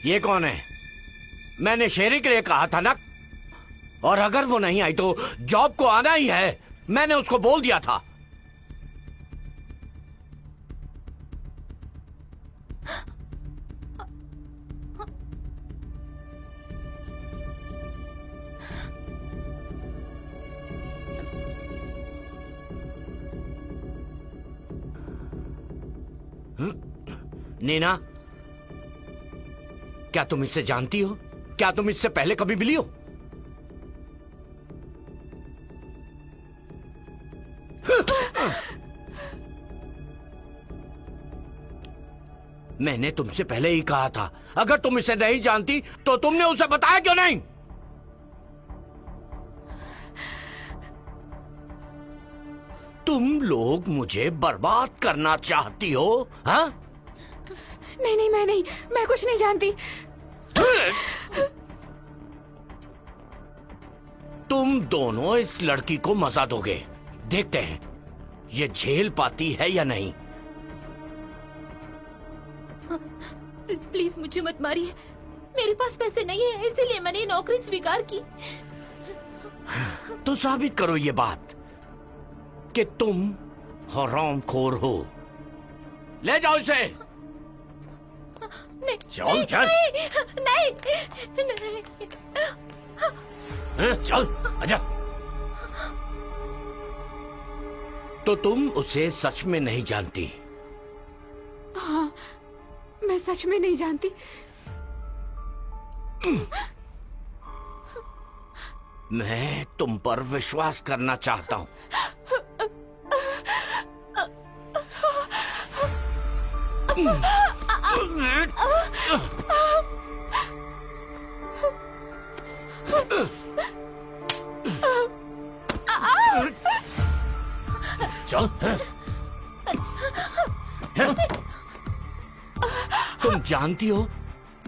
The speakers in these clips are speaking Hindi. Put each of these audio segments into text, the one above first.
ये कौन है? मैंने शेरी के लिए कहा था ना, और अगर वो नहीं आई तो जॉब को आना ही है। मैंने उसको बोल दिया था। नीना, क्या तुम इससे जानती हो? क्या तुम इससे पहले कभी मिली हो? मैंने तुमसे पहले ही कहा था, अगर तुम इसे नहीं जानती तो तुमने उसे बताया क्यों नहीं? तुम लोग मुझे बर्बाद करना चाहती हो, हाँ? नहीं नहीं, मैं कुछ नहीं जानती। तुम दोनों इस लड़की को मजा दोगे। देखते हैं ये झेल पाती है या नहीं। प्लीज मुझे मत मारिए। मेरे पास पैसे नहीं है, इसीलिए मैंने ये नौकरी स्वीकार की। तो साबित करो ये बात कि तुम हरामखोर हो। ले जाओ इसे। नहीं, चल चल। नहीं। चल आजा। तो तुम उसे सच में नहीं जानती? हाँ, मैं सच में नहीं जानती। मैं तुम पर विश्वास करना चाहता हूँ। चल। तुम जानती हो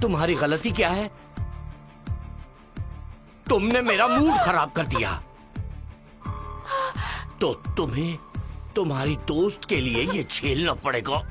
तुम्हारी गलती क्या है? तुमने मेरा मूड खराब कर दिया। तो तुम्हें तुम्हारी दोस्त के लिए ये झेलना पड़ेगा।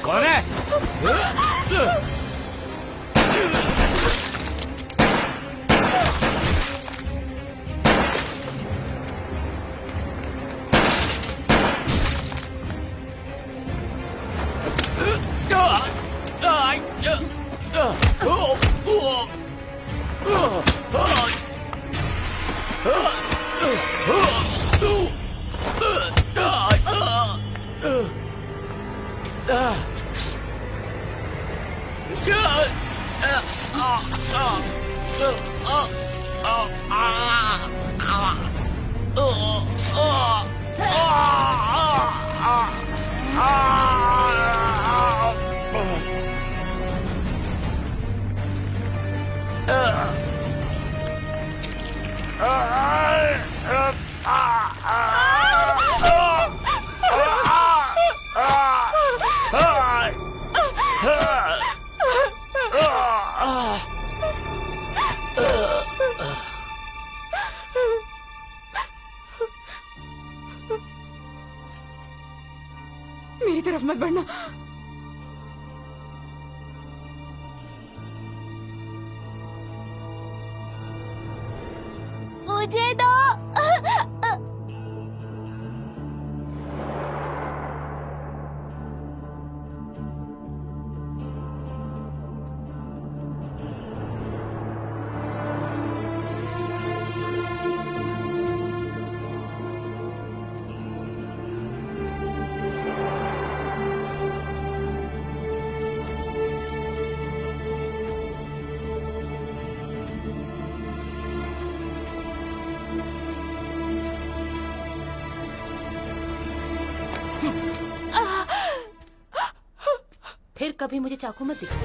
कौन है? मेरी तरफ मत बढ़ना। मुझे दो। फिर कभी मुझे चाकू मत दिखा।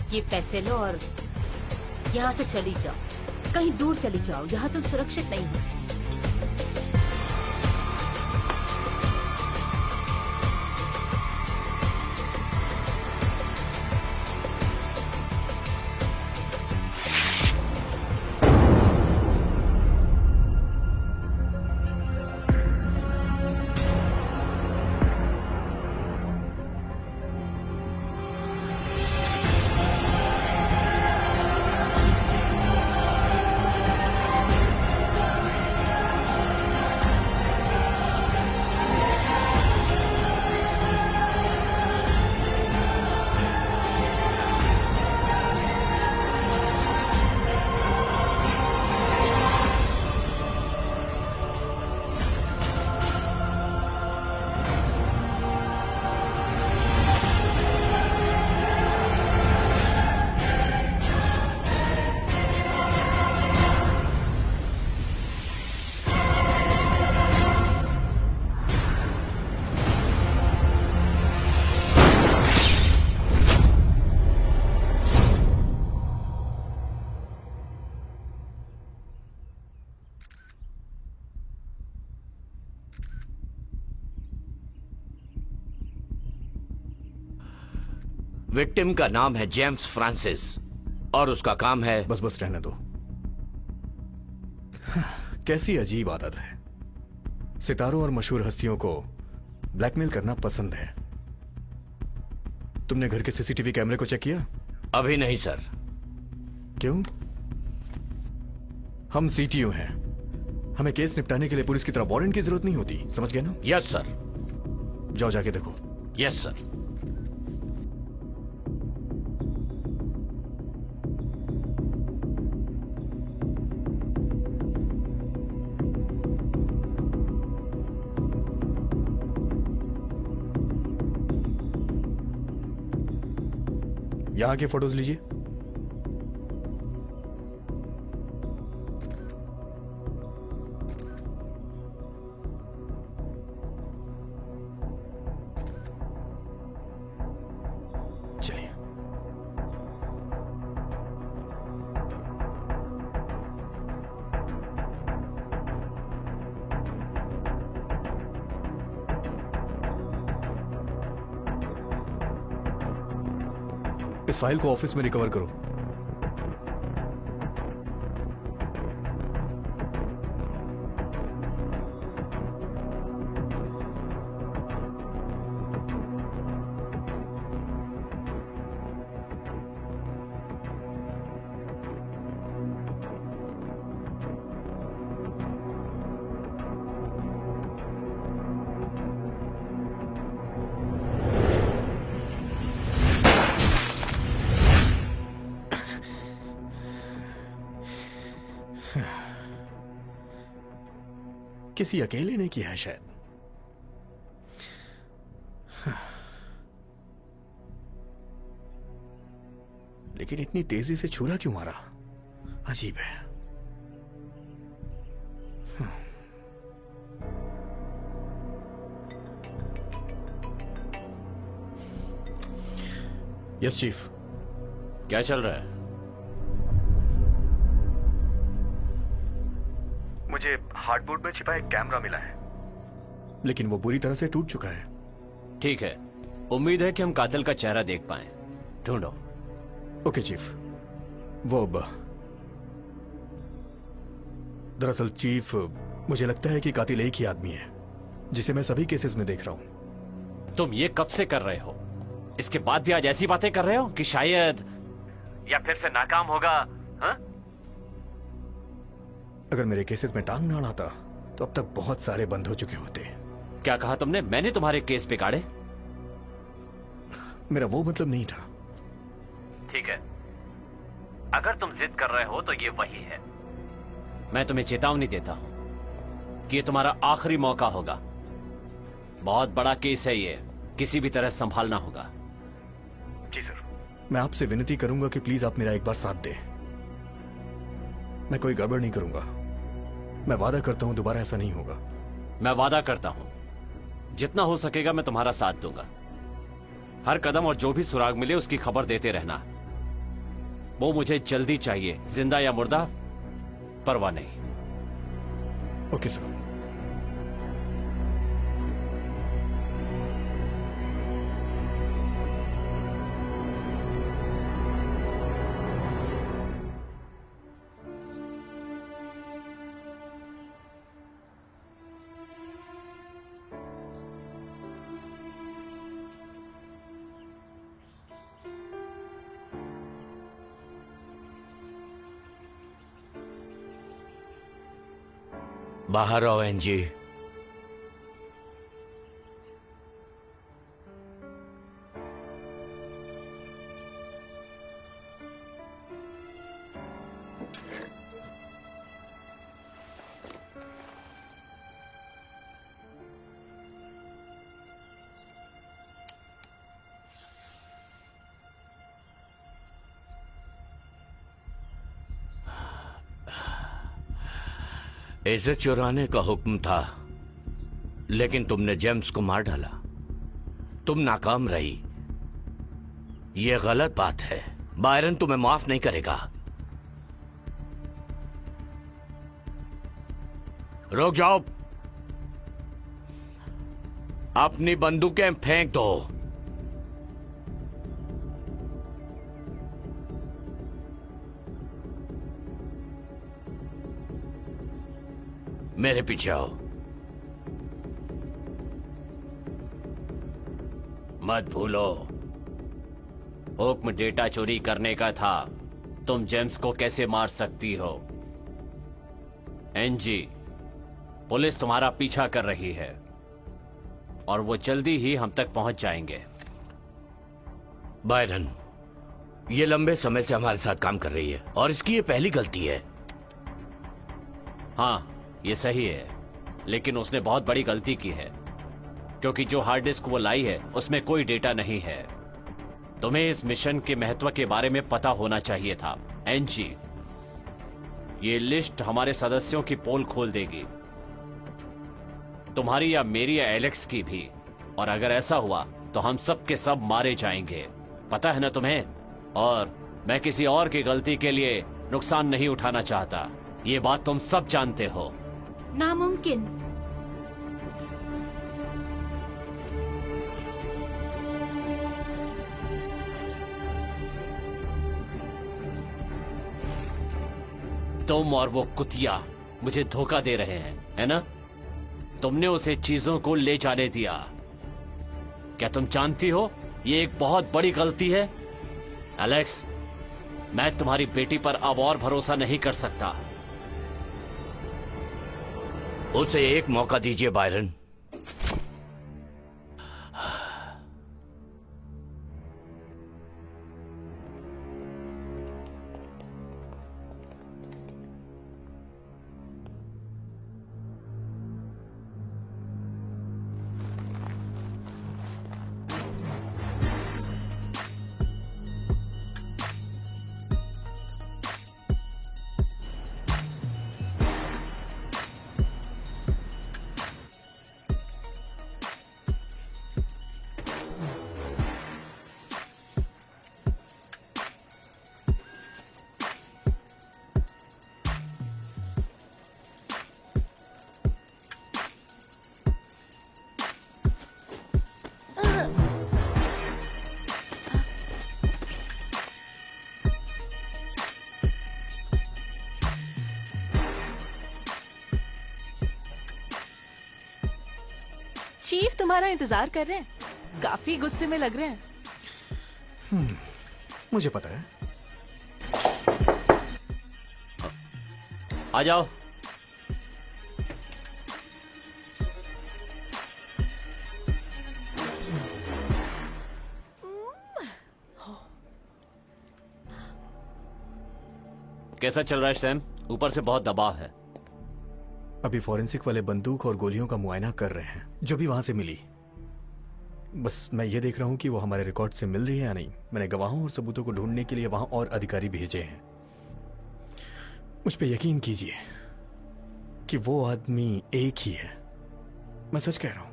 ये पैसे लो और यहाँ से चली जाओ, कहीं दूर चली जाओ, यहाँ तुम सुरक्षित नहीं हो। विक्टिम का नाम है जेम्स फ्रांसिस और उसका काम है। बस बस रहने दो। कैसी अजीब आदत है, सितारों और मशहूर हस्तियों को ब्लैकमेल करना पसंद है। तुमने घर के सीसीटीवी कैमरे को चेक किया? अभी नहीं सर। क्यों? हम सीटीओ हैं, हमें केस निपटाने के लिए पुलिस की तरह वारंट की जरूरत नहीं होती, समझ गए ना? Yes sir. जाओ जाके देखो। Yes sir. यहां के फोटोज लीजिए। चलिए। इस फाइल को ऑफिस में रिकवर करो। किसी अकेले ने किया है शायद। लेकिन इतनी तेजी से छुरा क्यों मारा? अजीब है। Yes chief. क्या चल रहा है? मुझे हार्डबोर्ड में छिपा एक कैमरा मिला है, लेकिन वो बुरी तरह से टूट चुका है। ठीक है, उम्मीद है कि हम कातिल का चेहरा देख पाएं। ढूंढो। Okay chief. वो दरअसल चीफ, मुझे लगता है कि कातिल एक ही आदमी है, जिसे मैं सभी केसेस में देख रहा हूं। तुम ये कब से कर रहे हो? इसके बाद भी आज ऐसी बातें कर रहे हो कि शायद या फिर से नाकाम होगा? हाँ? अगर मेरे केसेस में टांग ना अड़ाता तो अब तक बहुत सारे बंद हो चुके होते। क्या कहा तुमने? मैंने तुम्हारे केस बिगाड़े? मेरा वो मतलब नहीं था। ठीक है, अगर तुम जिद कर रहे हो तो ये वही है। मैं तुम्हें चेतावनी देता हूं कि ये तुम्हारा आखिरी मौका होगा। बहुत बड़ा केस है ये, किसी भी तरह संभालना होगा। जी सर। मैं आपसे विनती करूंगा कि प्लीज आप मेरा एक बार साथ दें। मैं कोई गड़बड़ नहीं करूंगा। मैं वादा करता हूं दोबारा ऐसा नहीं होगा। मैं वादा करता हूं जितना हो सकेगा मैं तुम्हारा साथ दूंगा। हर कदम और जो भी सुराग मिले उसकी खबर देते रहना। वो मुझे जल्दी चाहिए, जिंदा या मुर्दा परवाह नहीं। Okay sir. बाहर आओ एनजी। इसे चुराने का हुक्म था, लेकिन तुमने जेम्स को मार डाला। तुम नाकाम रही। यह गलत बात है। बायरन तुम्हें माफ नहीं करेगा। रुक जाओ। अपनी बंदूकें फेंक दो। मेरे पीछे आओ। मत भूलो, हुक्म डेटा चोरी करने का था। तुम जेम्स को कैसे मार सकती हो? एनजी, पुलिस तुम्हारा पीछा कर रही है और वो जल्दी ही हम तक पहुंच जाएंगे। बायरन, ये लंबे समय से हमारे साथ काम कर रही है और इसकी ये पहली गलती है। हाँ, ये सही है, लेकिन उसने बहुत बड़ी गलती की है, क्योंकि जो हार्ड डिस्क वो लाई है उसमें कोई डेटा नहीं है। तुम्हें इस मिशन के महत्व के बारे में पता होना चाहिए था। एनजी, ये लिस्ट हमारे सदस्यों की पोल खोल देगी, तुम्हारी या मेरी या एलेक्स की भी। और अगर ऐसा हुआ तो हम सब के सब मारे जाएंगे। पता है ना तुम्हें? और मैं किसी और की गलती के लिए नुकसान नहीं उठाना चाहता। ये बात तुम सब जानते हो। नामुमकिन। तुम और वो कुतिया मुझे धोखा दे रहे हैं, है ना? तुमने उसे चीजों को ले जाने दिया। क्या तुम जानती हो ये एक बहुत बड़ी गलती है? एलेक्स, मैं तुम्हारी बेटी पर अब और भरोसा नहीं कर सकता। उसे एक मौका दीजिए बायरन। चीफ तुम्हारा इंतजार कर रहे हैं। काफी गुस्से में लग रहे हैं। मुझे पता है। आ जाओ। कैसा चल रहा है सैम? ऊपर से बहुत दबाव है। अभी फॉरेंसिक वाले बंदूक और गोलियों का मुआयना कर रहे हैं जो भी वहां से मिली। बस मैं ये देख रहा हूं कि वो हमारे रिकॉर्ड से मिल रही है या नहीं। मैंने गवाहों और सबूतों को ढूंढने के लिए वहां और अधिकारी भेजे हैं। मुझ पे यकीन कीजिए कि वो आदमी एक ही है। मैं सच कह रहा हूं।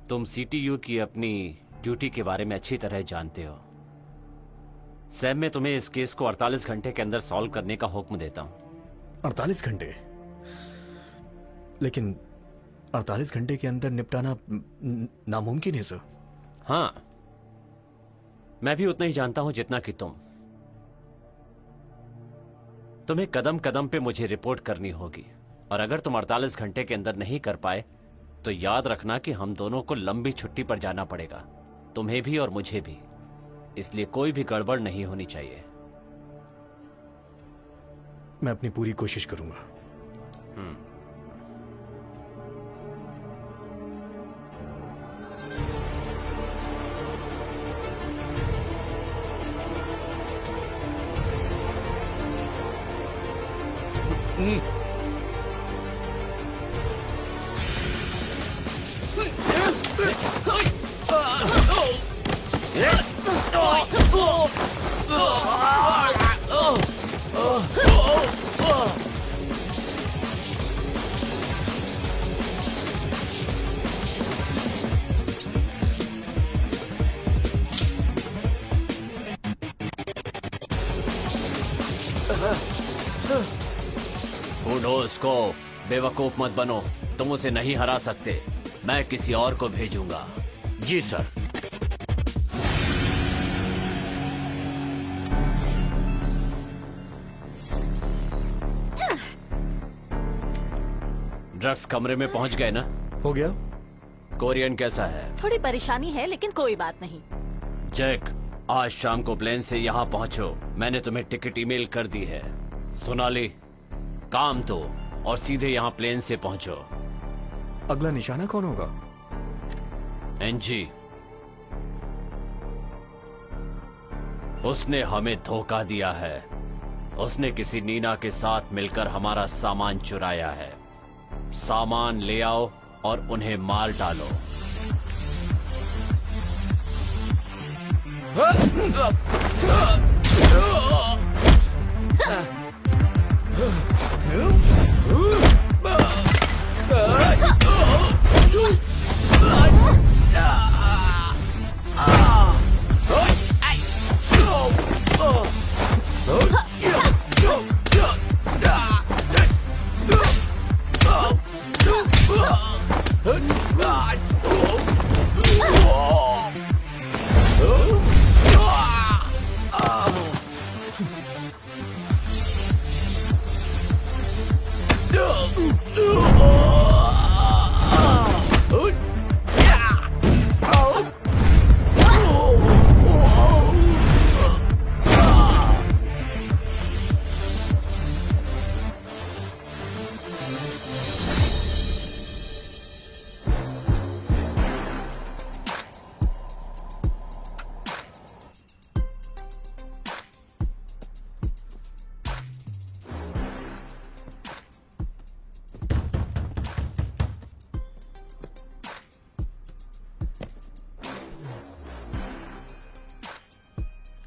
तुम सीटीयू की अपनी ड्यूटी के बारे में अच्छी तरह जानते हो। सैम, मैं तुम्हें इस केस को 48 घंटे के अंदर सॉल्व करने का हुक्म देता हूं। 48 घंटे? लेकिन 48 घंटे के अंदर निपटाना नामुमकिन है सर। हाँ, मैं भी उतना ही जानता हूं जितना कि तुम्हें कदम कदम पे मुझे रिपोर्ट करनी होगी। और अगर तुम 48 घंटे के अंदर नहीं कर पाए तो याद रखना कि हम दोनों को लंबी छुट्टी पर जाना पड़ेगा, तुम्हें भी और मुझे भी। इसलिए कोई भी गड़बड़ नहीं होनी चाहिए। मैं अपनी पूरी कोशिश करूंगा। उसको बेवकूफ मत बनो। तुम उसे नहीं हरा सकते। मैं किसी और को भेजूंगा। जी सर। ड्रग्स कमरे में पहुंच गए ना? हो गया। कोरियन कैसा है? थोड़ी परेशानी है लेकिन कोई बात नहीं। जैक, आज शाम को प्लेन से यहाँ पहुंचो। मैंने तुम्हें टिकट ईमेल कर दी है। सोनाली, काम तो और सीधे यहाँ प्लेन से पहुंचो। अगला निशाना कौन होगा? एनजी। उसने हमें धोखा दिया है। उसने किसी नीना के साथ मिलकर हमारा सामान चुराया है। सामान ले आओ और उन्हें मार डालो।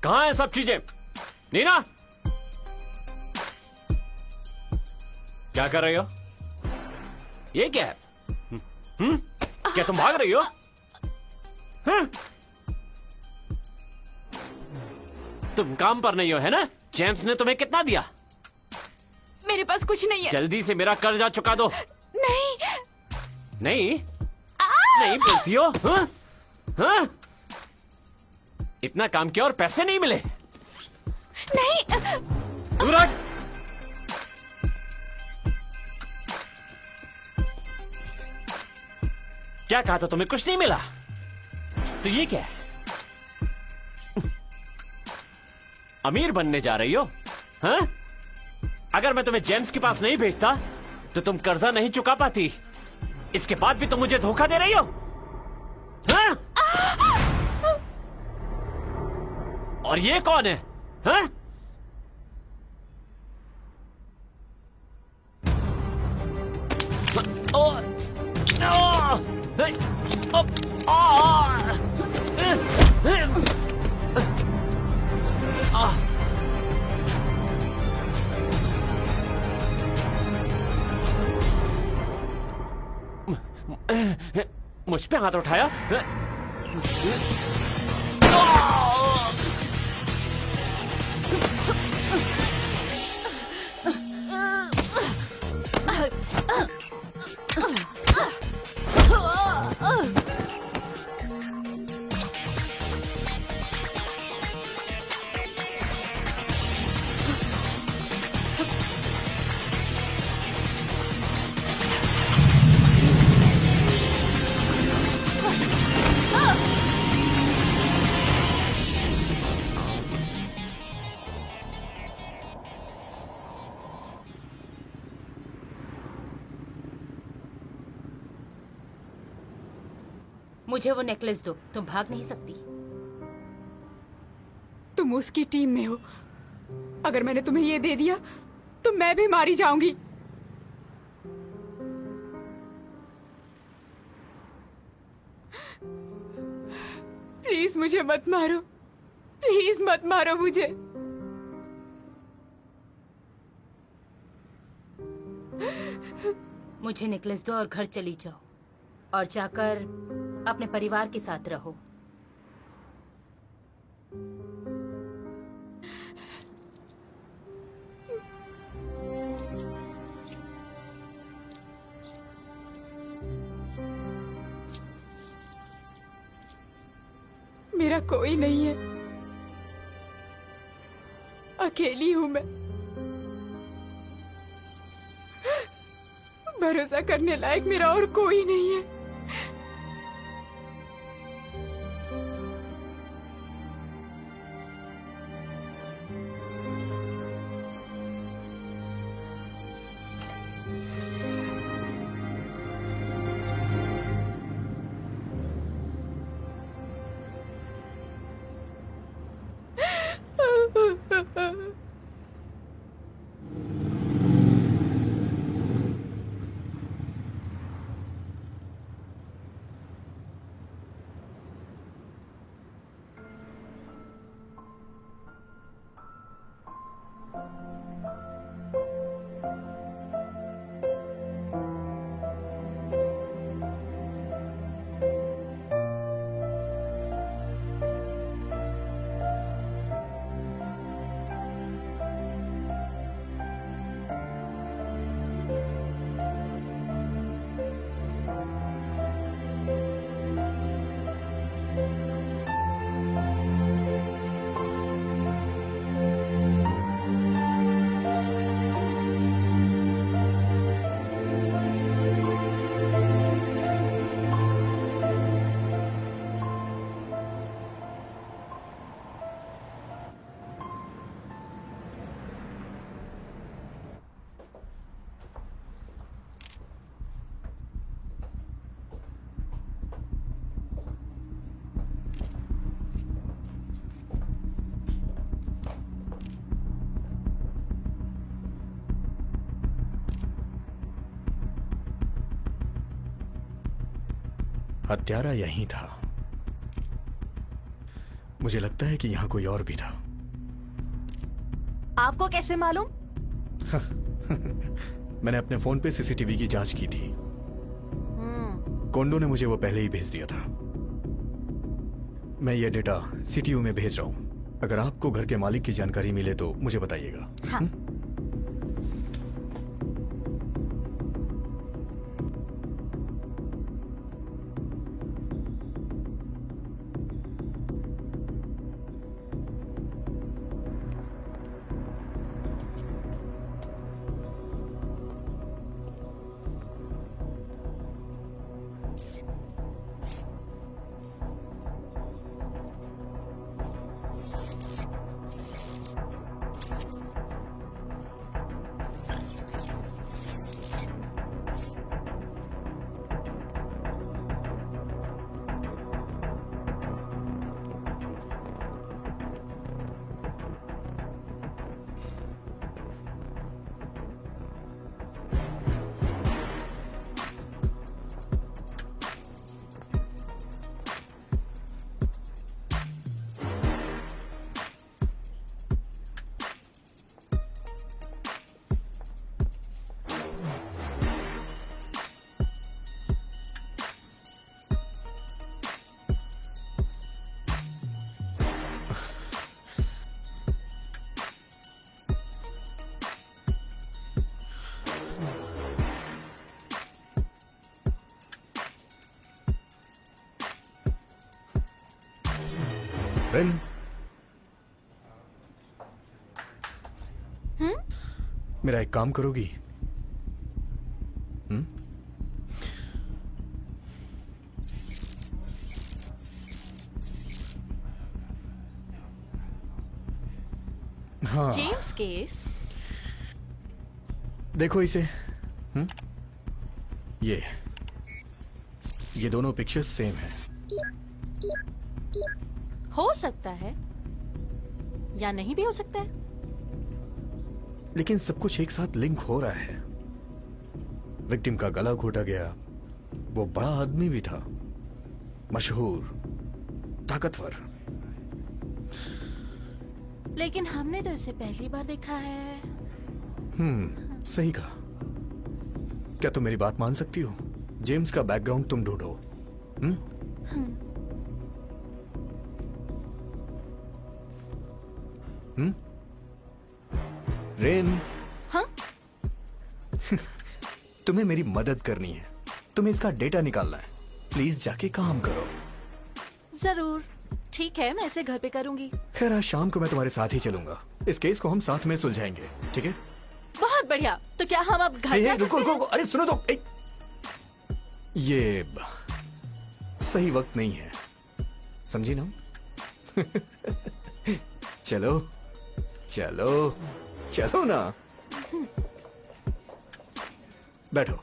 कहाँ है सब चीजें? नीना, क्या कर रही हो? ये क्या है? क्या तुम भाग रही हो? तुम काम पर नहीं हो, है ना? जेम्स ने तुम्हें कितना दिया? मेरे पास कुछ नहीं है। जल्दी से मेरा कर्जा चुका दो। नहीं। नहीं नहीं बोलती हो? हाँ? हाँ? इतना काम किया और पैसे नहीं मिले? नहीं। युवराज, क्या कहा था तुम्हें? कुछ नहीं मिला तो ये क्या है? अमीर बनने जा रही हो? हाँ? अगर मैं तुम्हें जेम्स के पास नहीं भेजता तो तुम कर्जा नहीं चुका पाती। इसके बाद भी तुम मुझे धोखा दे रही हो? हाँ? और ये कौन है? हाँ? ओ, ओ, मुझ पे हाथ उठाया? मुझे वो नेकलेस दो। तुम भाग नहीं सकती। तुम उसकी टीम में हो। अगर मैंने तुम्हें ये दे दिया तो मैं भी मारी जाऊंगी। प्लीज मुझे मत मारो। प्लीज मत मारो मुझे। मुझे नेकलेस दो और घर चली जाओ और जाकर अपने परिवार के साथ रहो। मेरा कोई नहीं है। अकेली हूं मैं। भरोसा करने लायक मेरा और कोई नहीं है। हत्यारा यहीं था। मुझे लगता है कि यहाँ कोई और भी था। आपको कैसे मालूम? मैंने अपने फोन पे सीसीटीवी की जांच की थी। कोंडो ने मुझे वो पहले ही भेज दिया था। मैं ये डेटा सीटीयू में भेज रहा हूँ। अगर आपको घर के मालिक की जानकारी मिले तो मुझे बताइएगा। हाँ। रेन, मेरा एक काम करोगी? हाँ, जेम्स केस। देखो इसे। ये दोनों पिक्चर्स सेम हैं। हो सकता है या नहीं भी हो सकता है। लेकिन सब कुछ एक साथ लिंक हो रहा है। विक्टिम का गला घोटा गया, वो बड़ा आदमी भी था, मशहूर, ताकतवर। लेकिन हमने तो इसे पहली बार देखा है। सही कहा। क्या तुम मेरी बात मान सकती हो? जेम्स का बैकग्राउंड तुम ढूंढो। रेन, हाँ? तुम्हें मेरी मदद करनी है। तुम्हें इसका डेटा निकालना है। प्लीज जाके काम करो। जरूर, ठीक है, मैं इसे घर पे करूंगी। खैर, आज शाम को मैं तुम्हारे साथ ही चलूंगा। इस केस को हम साथ में सुलझाएंगे, ठीक है? बहुत बढ़िया। तो क्या हम अब घर जा रुको सकते रुको, अरे सुनो तो। ये सही वक्त नहीं है, समझी ना? चलो चलो चलो ना। बैठो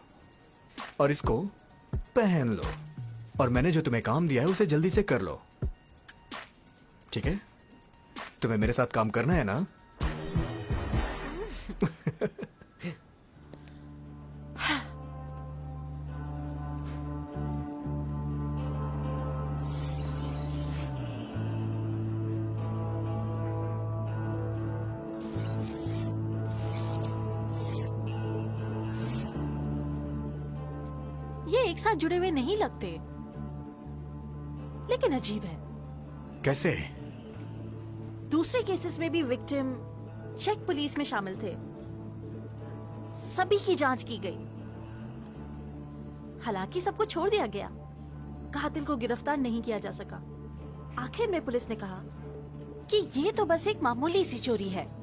और इसको पहन लो। और मैंने जो तुम्हें काम दिया है उसे जल्दी से कर लो, ठीक है? तुम्हें मेरे साथ काम करना है ना? ये एक साथ जुड़े हुए नहीं लगते, लेकिन अजीब है। कैसे? दूसरे केसेस में भी विक्टिम चेक पुलिस में शामिल थे। सभी की जांच की गई, हालांकि सबको छोड़ दिया गया। कातिल को गिरफ्तार नहीं किया जा सका। आखिर में पुलिस ने कहा कि ये तो बस एक मामूली सी चोरी है।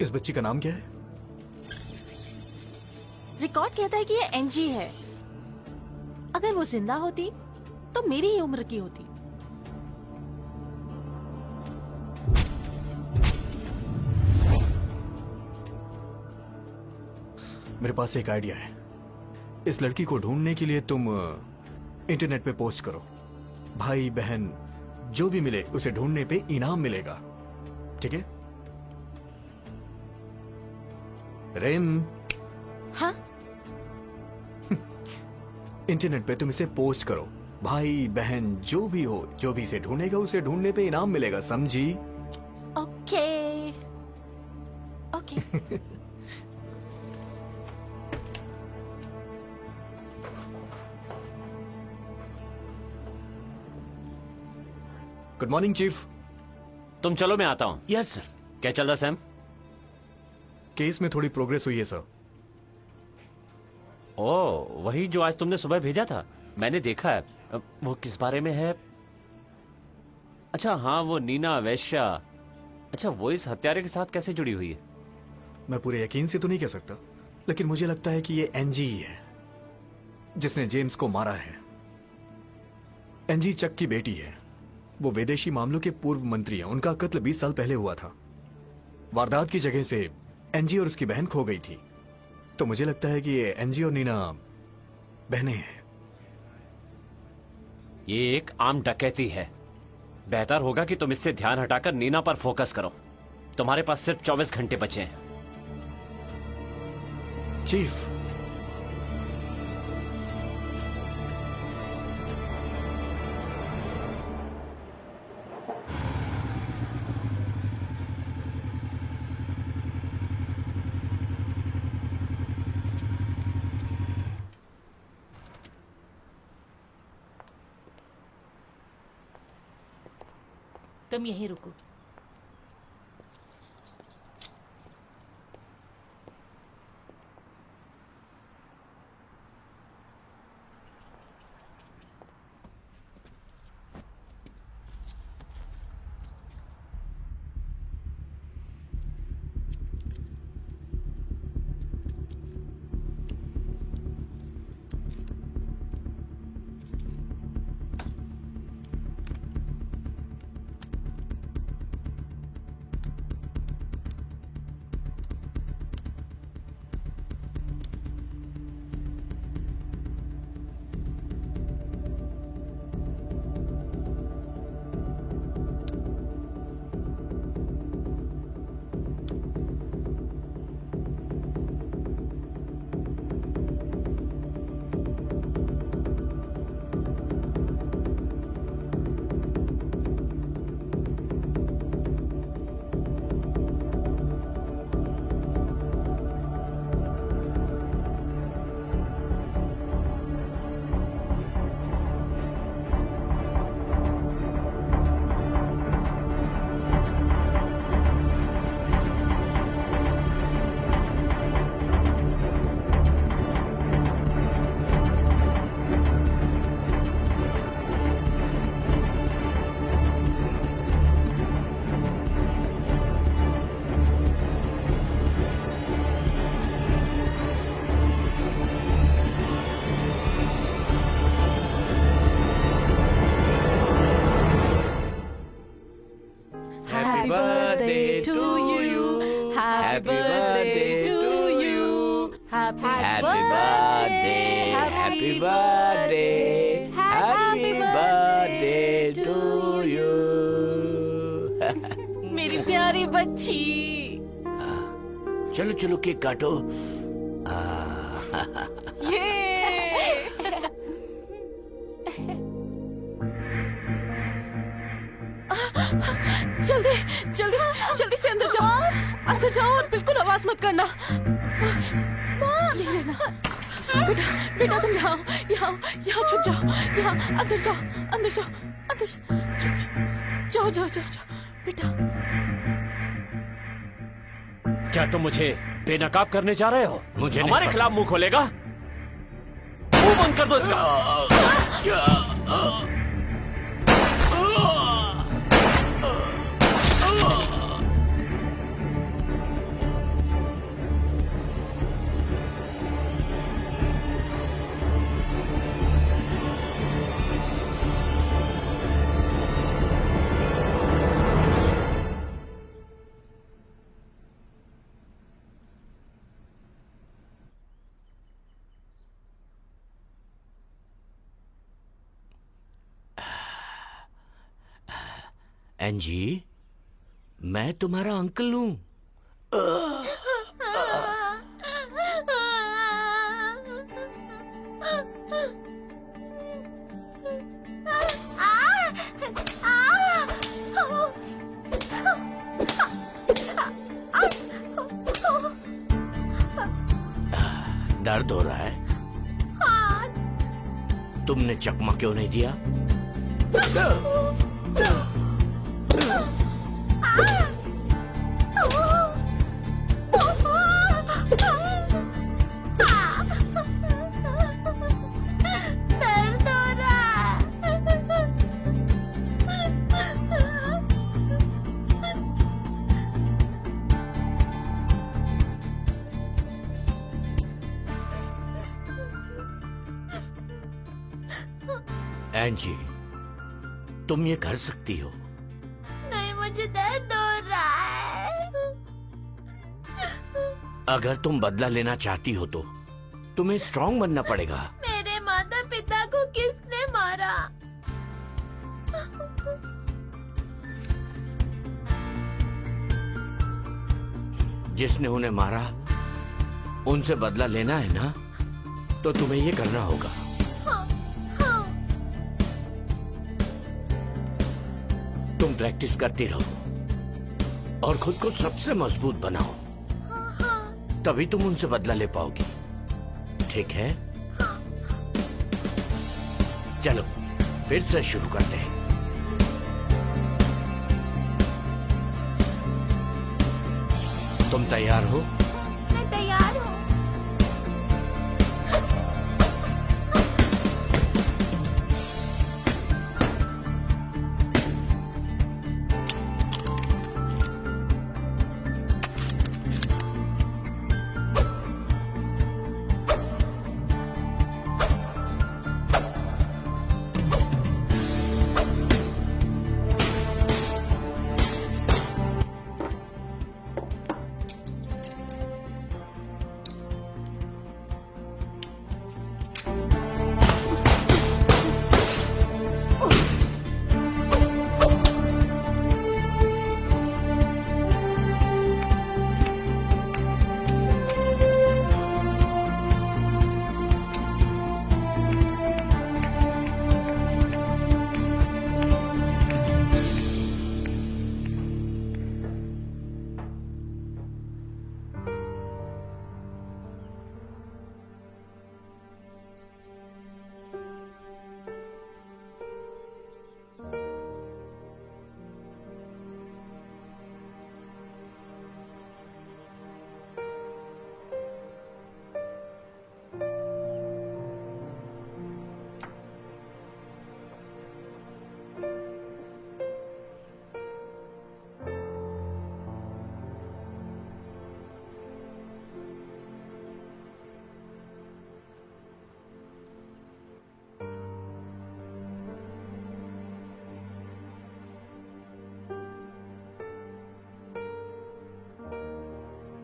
इस बच्ची का नाम क्या है? रिकॉर्ड कहता है कि ये एनजी है। अगर वो जिंदा होती तो मेरी ही उम्र की होती। मेरे पास एक आइडिया है। इस लड़की को ढूंढने के लिए तुम इंटरनेट पे पोस्ट करो। भाई बहन जो भी मिले उसे ढूंढने पे इनाम मिलेगा, ठीक है? रेन, हाँ? इंटरनेट पे तुम इसे पोस्ट करो। भाई बहन जो भी हो, जो भी इसे ढूंढेगा उसे ढूंढने पे इनाम मिलेगा, समझी? Okay okay. Good morning chief. तुम चलो, मैं आता हूँ। Yes sir. क्या चल रहा सैम? केस में थोड़ी प्रोग्रेस हुई है सर। ओ, वही जो आज तुमने सुबह भेजा था, मैंने देखा है। वो किस बारे में है? अच्छा हाँ, वो नीना वैश्या। अच्छा, वो इस हत्यारे के साथ कैसे जुड़ी हुई है? मैं पूरे यकीन से तो नहीं कह सकता, लेकिन मुझे लगता है कि ये एनजी ही है जिसने जेम्स को मारा है। एनजी चक की बेटी है। वो विदेशी मामलों के पूर्व मंत्री हैं। उनका कत्ल 20 साल पहले हुआ था। वारदात की जगह से एनजी और उसकी बहन खो गई थी। तो मुझे लगता है कि ये एनजी और नीना बहनें हैं। ये एक आम डकैती है। बेहतर होगा कि तुम इससे ध्यान हटाकर नीना पर फोकस करो। तुम्हारे पास सिर्फ 24 घंटे बचे हैं। चीफ, तुम यहीं रुको। Happy birthday to you. Happy birthday to you. Happy birthday. Happy birthday. Happy birthday to you. मेरी प्यारी बच्ची। चलो चलो केक काटो। ये जल्दी जल्दी जल्दी से अंदर जाओ और बिल्कुल आवाज मत करना। यही रहना। बेटा बेटा तुम यहाँ यहाँ छुप जाओ। यहाँ अंदर जाओ अंदर जाओ जाओ जाओ जाओ बेटा। क्या तुम मुझे बेनकाब करने जा रहे हो? मुझे नहीं हमारे पता। खिलाफ मुंह खोलेगा? मुंह बंद कर दो इसका। एंजी, मैं तुम्हारा अंकल हूँ। दर्द हो रहा है? तुमने चकमा क्यों नहीं दिया? दर्द हो रहा एंजी, तुम ये कर सकती हो। नहीं, मुझे दर्द हो रहा है। अगर तुम बदला लेना चाहती हो तो तुम्हें स्ट्रांग बनना पड़ेगा। मेरे माता पिता को किसने मारा? जिसने उन्हें मारा उनसे बदला लेना है ना, तो तुम्हें ये करना होगा। हाँ, हाँ। तुम प्रैक्टिस करती रहो और खुद को सबसे मजबूत बनाओ, तभी तुम उनसे बदला ले पाओगी। ठीक है? चलो फिर से शुरू करते हैं। तुम तैयार हो? मैं तैयार हूँ।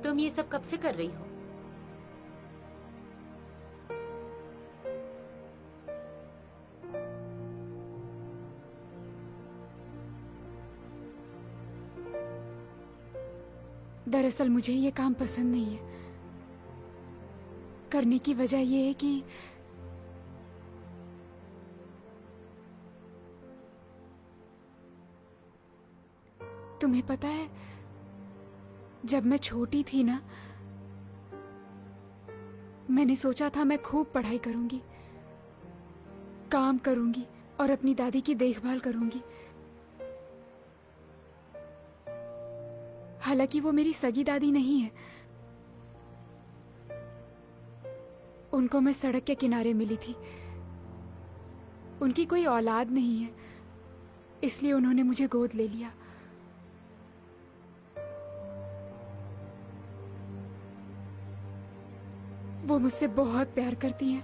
तुम ये सब कब से कर रही हो? दरअसल मुझे ये काम पसंद नहीं है। करने की वजह ये है कि तुम्हें पता है, जब मैं छोटी थी ना, मैंने सोचा था मैं खूब पढ़ाई करूंगी, काम करूंगी और अपनी दादी की देखभाल करूंगी। हालांकि वो मेरी सगी दादी नहीं है, उनको मैं सड़क के किनारे मिली थी। उनकी कोई औलाद नहीं है, इसलिए उन्होंने मुझे गोद ले लिया। वो मुझसे बहुत प्यार करती हैं।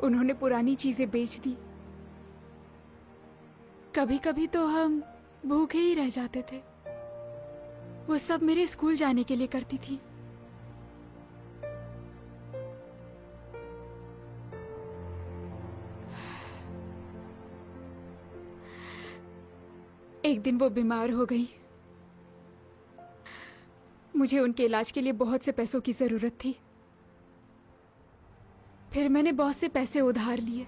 उन्होंने पुरानी चीजें बेच दी। कभी कभी तो हम भूखे ही रह जाते थे। वो सब मेरे स्कूल जाने के लिए करती थी। एक दिन वो बीमार हो गई। मुझे उनके इलाज के लिए बहुत से पैसों की जरूरत थी। फिर मैंने बहुत से पैसे उधार लिए।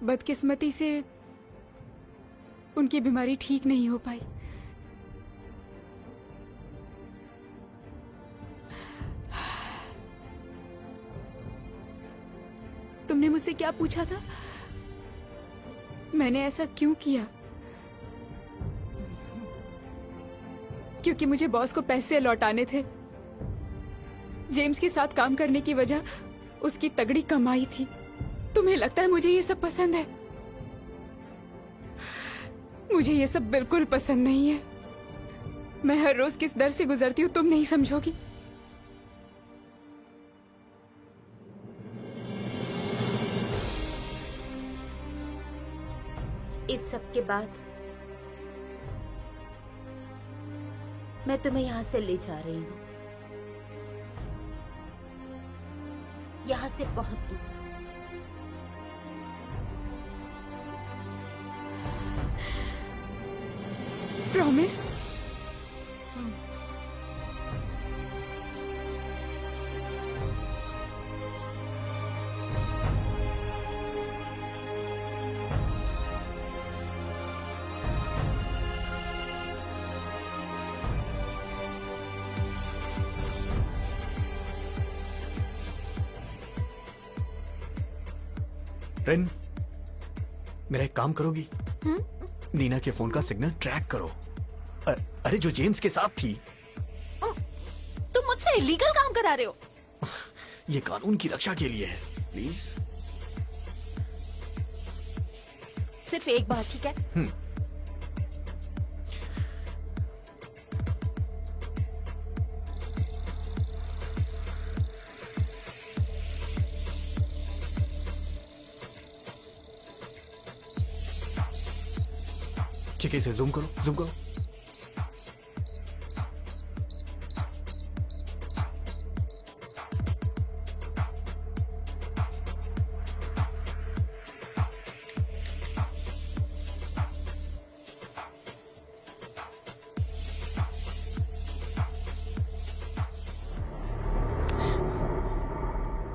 बदकिस्मती से उनकी बीमारी ठीक नहीं हो पाई। तुमने मुझसे क्या पूछा था? मैंने ऐसा क्यों किया? क्योंकि मुझे बॉस को पैसे लौटाने थे। जेम्स के साथ काम करने की वजह उसकी तगड़ी कमाई थी। तुम्हें लगता है मुझे ये सब पसंद है? मुझे ये सब बिल्कुल पसंद नहीं है। मैं हर रोज किस दर से गुजरती हूँ तुम नहीं समझोगी। इस सब के बाद मैं तुम्हें यहाँ से ले जा रही हूँ, यहाँ से बहुत दूर। प्रॉमिस? रेन, मेरा एक काम करोगी? नीना के फोन का सिग्नल ट्रैक करो। अरे जो जेम्स के साथ थी। तुम मुझसे इलीगल काम करा रहे हो। ये कानून की रक्षा के लिए है, प्लीज। सिर्फ एक बार, ठीक है? ठीक है, इसे जूम करो, जूम करो।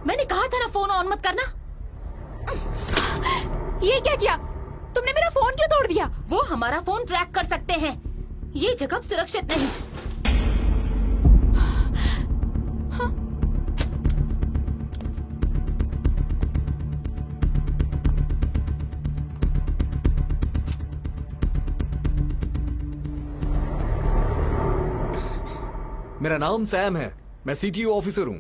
मैंने कहा था ना फोन ऑन मत करना। ये क्या किया तुमने? मेरा फोन क्यों तोड़ दिया? वो हमारा फोन ट्रैक कर सकते हैं। ये जगह सुरक्षित नहीं। मेरा नाम सैम है, मैं सीटीओ ऑफिसर हूं।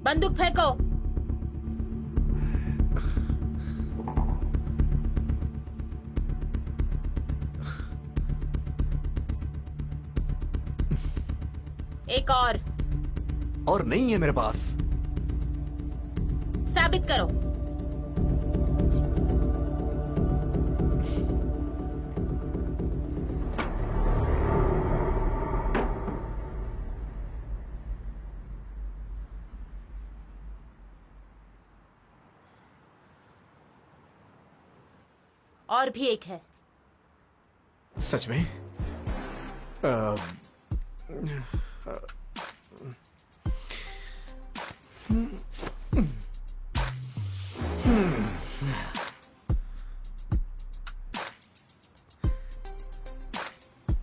बंदूक फेंको। एक और नहीं है मेरे पास। साबित करो। और भी एक है। सच में?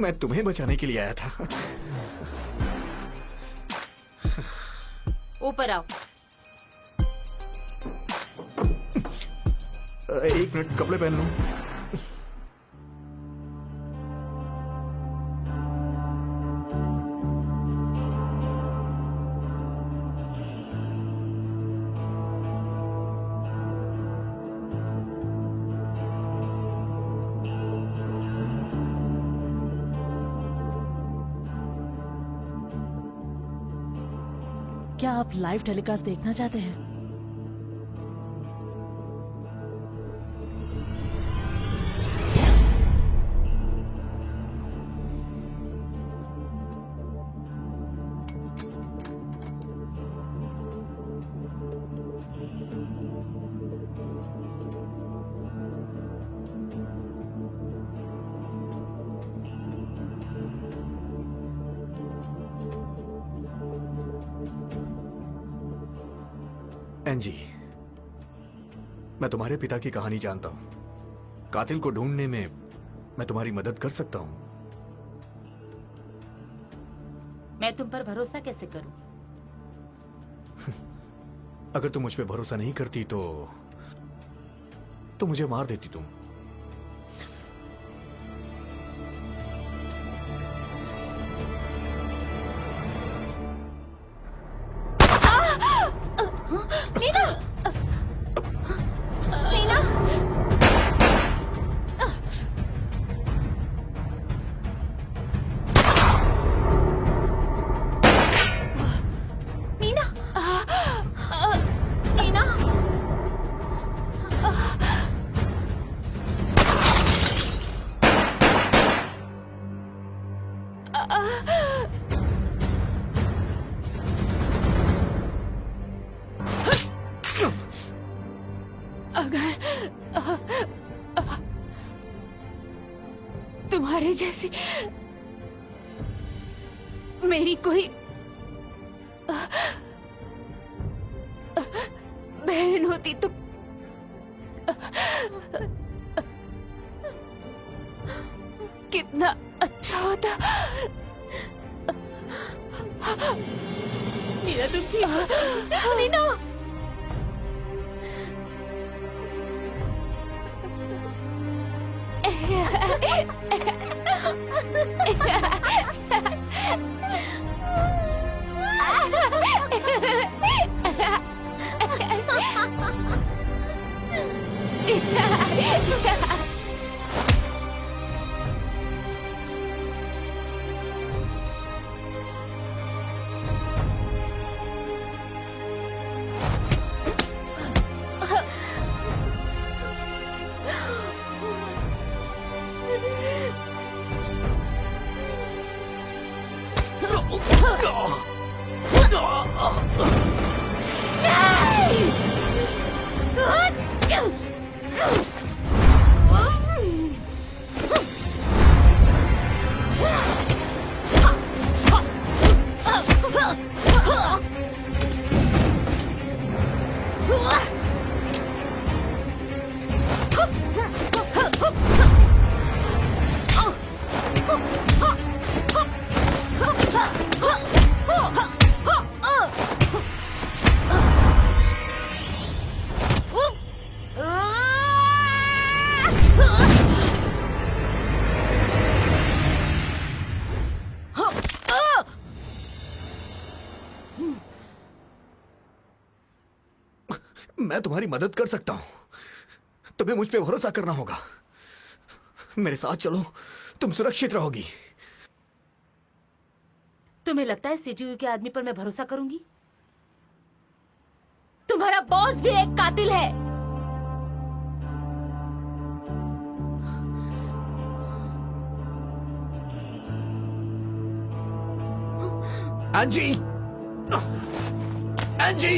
मैं तुम्हें बचाने के लिए आया था। ऊपर आओ। एक मिनट, कपड़े पहन लूं। क्या आप लाइव टेलीकास्ट देखना चाहते हैं? एंजी, मैं तुम्हारे पिता की कहानी जानता हूं। कातिल को ढूंढने में मैं तुम्हारी मदद कर सकता हूं। मैं तुम पर भरोसा कैसे करूं? अगर तुम मुझ पे भरोसा नहीं करती तो मुझे मार देती तुम। नीना! नीना! नीना! नीना! अगर तुम्हारे जैसी मेरी कोई बहन होती तो कितना अच्छा होता। नीना तुम ठीक हो? नीना! मैं तुम्हारी मदद कर सकता हूं। तुम्हें मुझ पे भरोसा करना होगा। मेरे साथ चलो, तुम सुरक्षित रहोगी। तुम्हें लगता है सीटीयू के आदमी पर मैं भरोसा करूंगी? तुम्हारा बॉस भी एक कातिल है। एंजी! एंजी!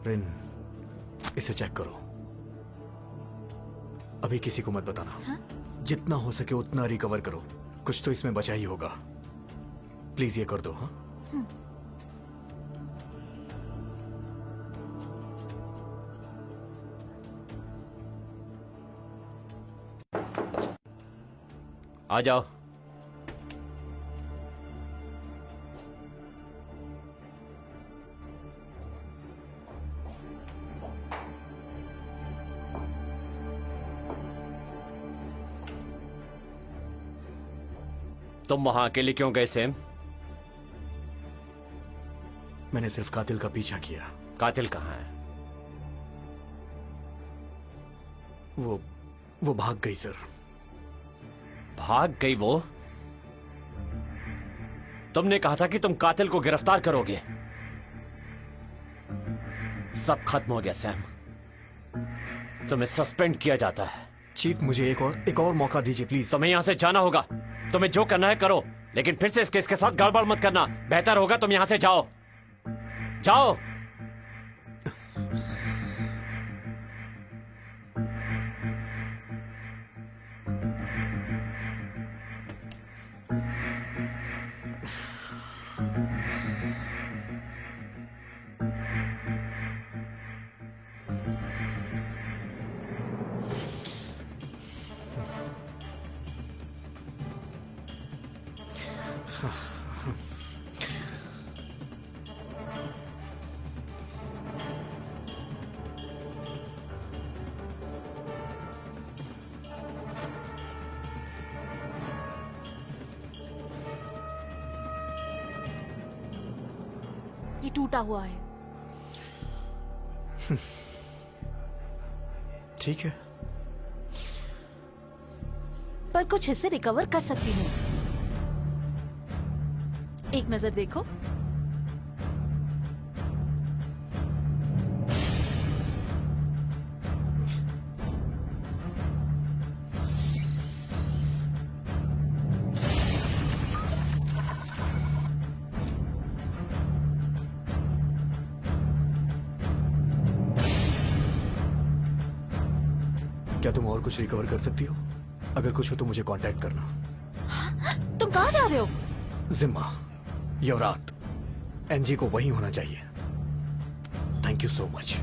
रिन, इसे चेक करो। अभी किसी को मत बताना। हाँ? जितना हो सके उतना रिकवर करो। कुछ तो इसमें बचा ही होगा। प्लीज ये कर दो। हाँ, आ जाओ। तुम वहां अकेले क्यों गए सैम? मैंने सिर्फ कातिल का पीछा किया। कातिल कहाँ है? वो भाग गई सर। भाग गई वो? तुमने कहा था कि तुम कातिल को गिरफ्तार करोगे। सब खत्म हो गया सैम, तुम्हें सस्पेंड किया जाता है। चीफ, मुझे एक और मौका दीजिए प्लीज। तुम्हें यहां से जाना होगा। तुम्हें जो करना है करो, लेकिन फिर से इस केस के साथ गड़बड़ मत करना। बेहतर होगा तुम यहां से जाओ। जाओ। ये टूटा हुआ है। ठीक है, पर कुछ हिस्से रिकवर कर सकती हूँ। एक नजर देखो। क्या तुम और कुछ रिकवर कर सकती हो? अगर कुछ हो तो मुझे कांटेक्ट करना। तुम कहाँ जा रहे हो? जिम्मा, यवरात, एनजी को वही होना चाहिए। Thank you so much.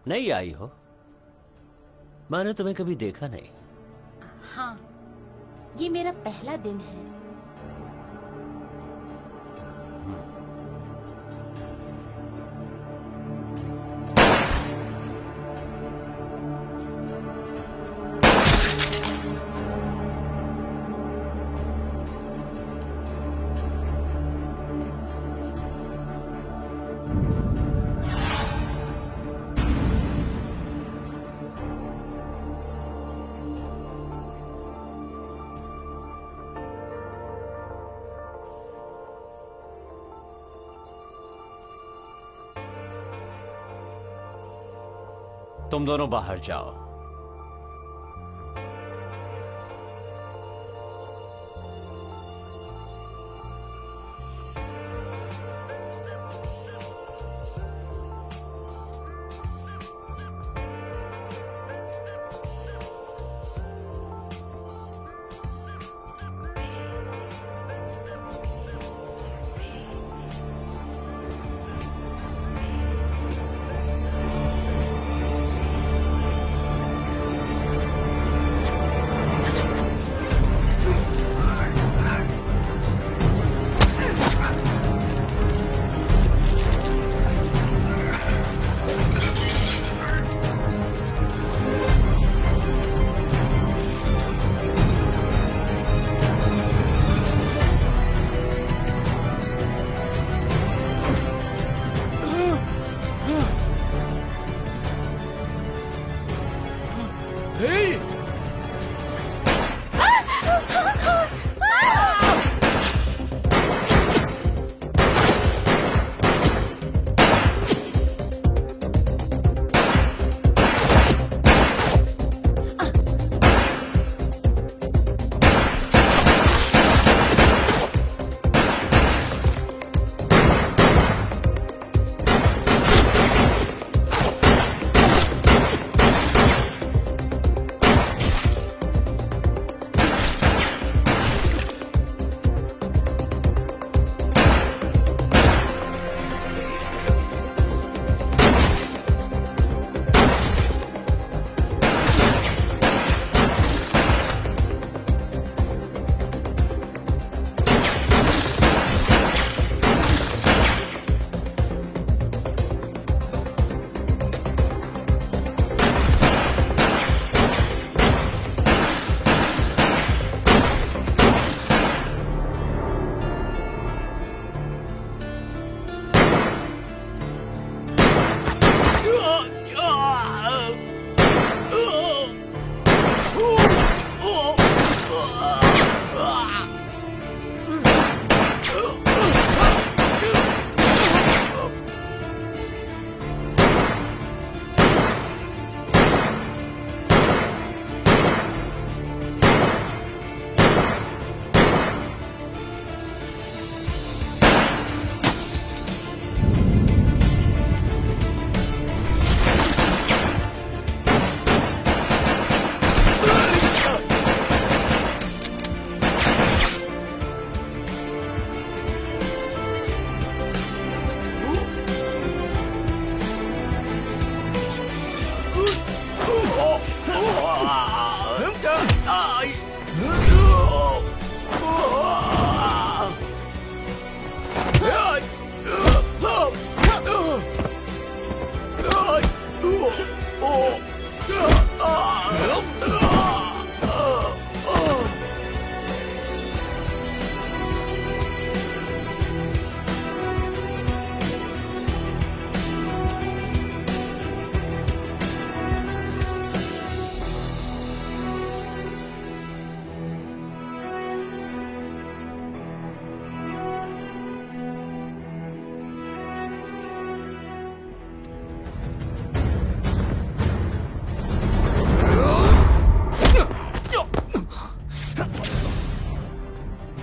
नहीं आई हो? मैंने तुम्हें कभी देखा नहीं। हाँ, ये मेरा पहला दिन है। तुम दोनों बाहर जाओ।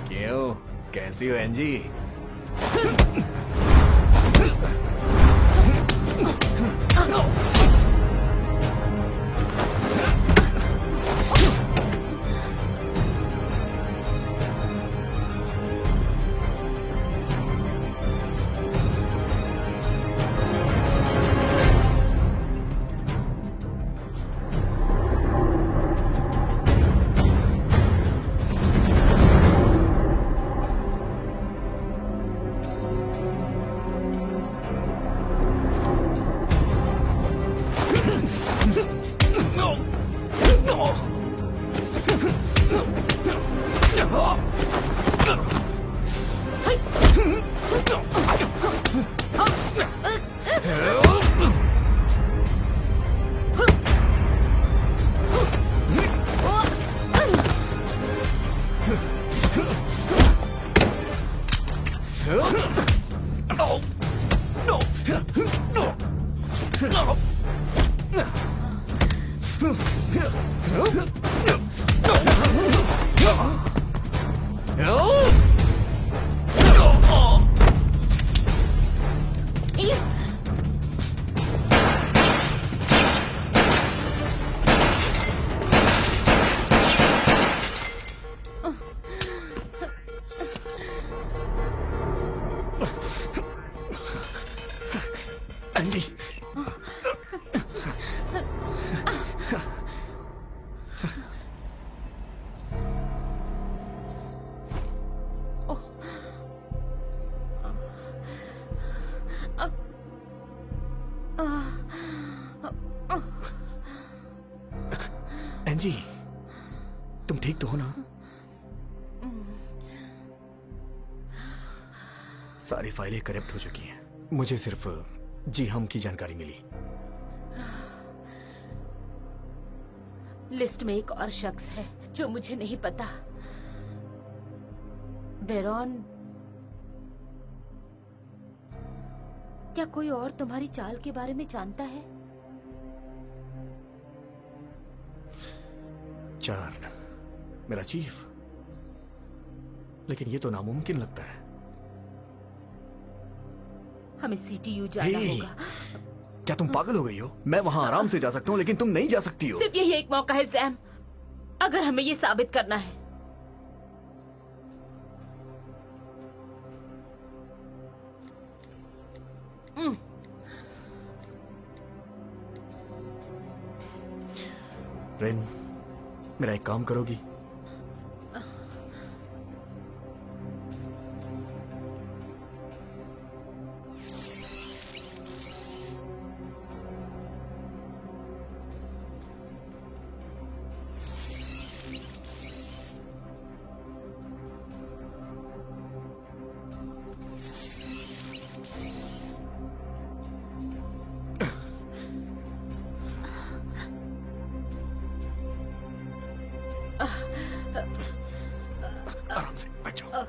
क्यों, कैसी हो एनजी? एनजी, एनजी, तुम ठीक तो हो ना? सारी फाइलें करप्ट हो चुकी हैं। मुझे सिर्फ जी हम की जानकारी मिली। लिस्ट में एक और शख्स है जो मुझे नहीं पता। बेरॉन, क्या कोई और तुम्हारी चाल के बारे में जानता है? चार्न, मेरा चीफ। लेकिन ये तो नामुमकिन लगता है। हमें सीटीयू जाना हे, होगा। क्या तुम पागल हो गई हो? मैं वहां आराम से जा सकता हूँ, लेकिन तुम नहीं जा सकती हो। सिर्फ यही एक मौका है सैम, अगर हमें ये साबित करना है। रेन, मेरा एक काम करोगी? आराम से बैठ जाओ।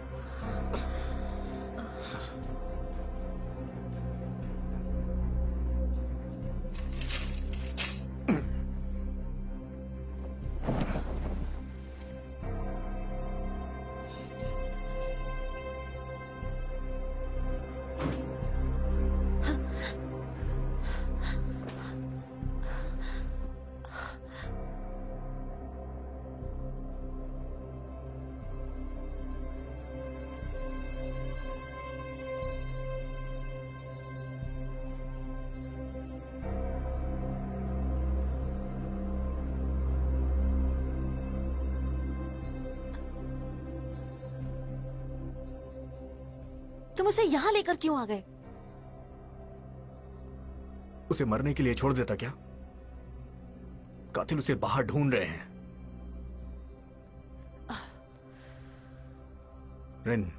तुम उसे यहाँ लेकर क्यों आ गए? उसे मरने के लिए छोड़ देता क्या? कातिल उसे बाहर ढूंढ रहे हैं। रिन,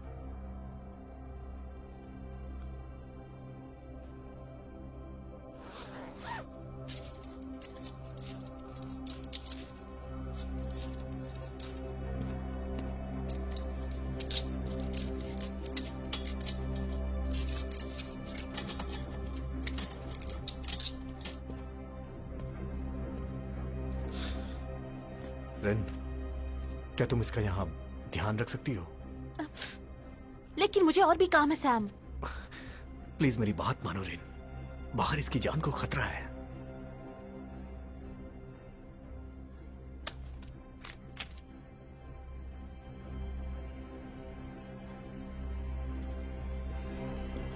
रिन, क्या तुम इसका यहां ध्यान रख सकती हो? लेकिन मुझे और भी काम है सैम। प्लीज मेरी बात मानो रिन, बाहर इसकी जान को खतरा है।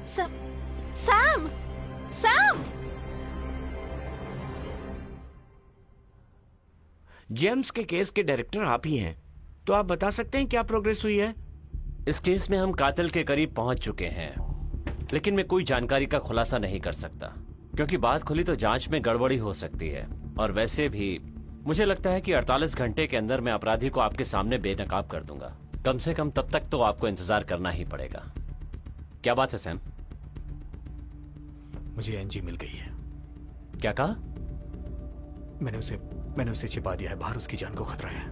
Sam, Sam, Sam! जेम्स के केस के डायरेक्टर आप ही हैं, तो आप बता सकते हैं क्या प्रोग्रेस हुई है? इस केस में हम कातिल के करीब पहुंच चुके हैं, लेकिन मैं कोई जानकारी का खुलासा नहीं कर सकता, क्योंकि बात खुली तो जांच में गड़बड़ी हो सकती है। और वैसे भी मुझे लगता है कि 48 घंटे के अंदर मैं अपराधी को आपके सामने बेनकाब कर दूंगा। कम से कम तब तक तो आपको इंतजार करना ही पड़ेगा। क्या बात है सैम? मुझे एनजी मिल गई है। क्या कहा? मैंने उसे छिपा दिया है, बाहर उसकी जान को खतरा है।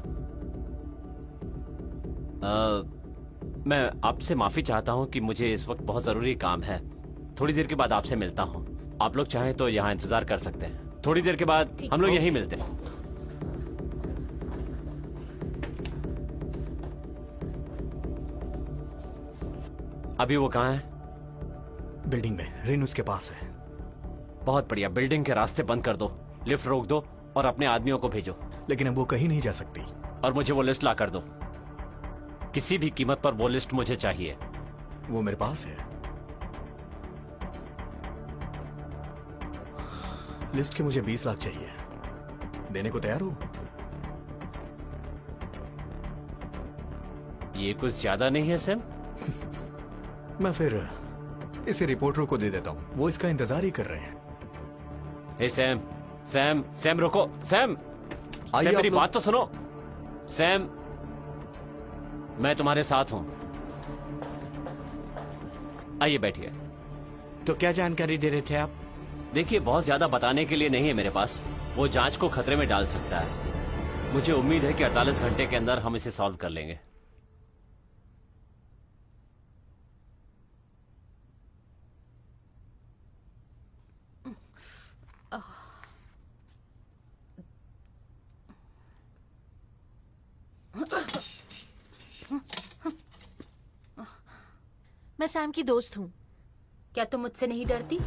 मैं आपसे माफी चाहता हूं कि मुझे इस वक्त बहुत जरूरी काम है। थोड़ी देर के बाद आपसे मिलता हूं। आप लोग चाहें तो यहाँ इंतजार कर सकते हैं। थोड़ी देर के बाद हम लोग यहीं मिलते हैं। अभी वो कहाँ है? बिल्डिंग में, रिन उसके पास है। बहुत बढ़िया, बिल्डिंग के रास्ते बंद कर दो, लिफ्ट रोक दो और अपने आदमियों को भेजो। लेकिन अब वो कहीं नहीं जा सकती। और मुझे वो लिस्ट ला कर दो, किसी भी कीमत पर वो लिस्ट मुझे चाहिए। वो मेरे पास है। लिस्ट के मुझे 20 लाख चाहिए। देने को तैयार हो? ये कुछ ज्यादा नहीं है सैम? मैं फिर इसे रिपोर्टरों को दे देता हूं, वो इसका इंतजार ही कर रहे हैं। हे सैम, सैम, सैम रुको, सैम, आइए सैम मेरी आप लोग- बात तो सुनो। सैम, मैं तुम्हारे साथ हूं। आइए बैठिए। तो क्या जानकारी दे रहे थे आप? देखिए, बहुत ज्यादा बताने के लिए नहीं है मेरे पास। वो जांच को खतरे में डाल सकता है। मुझे उम्मीद है कि 48 घंटे के अंदर हम इसे सॉल्व कर लेंगे। मैं सैम की दोस्त हूँ। क्या तुम मुझसे नहीं डरती?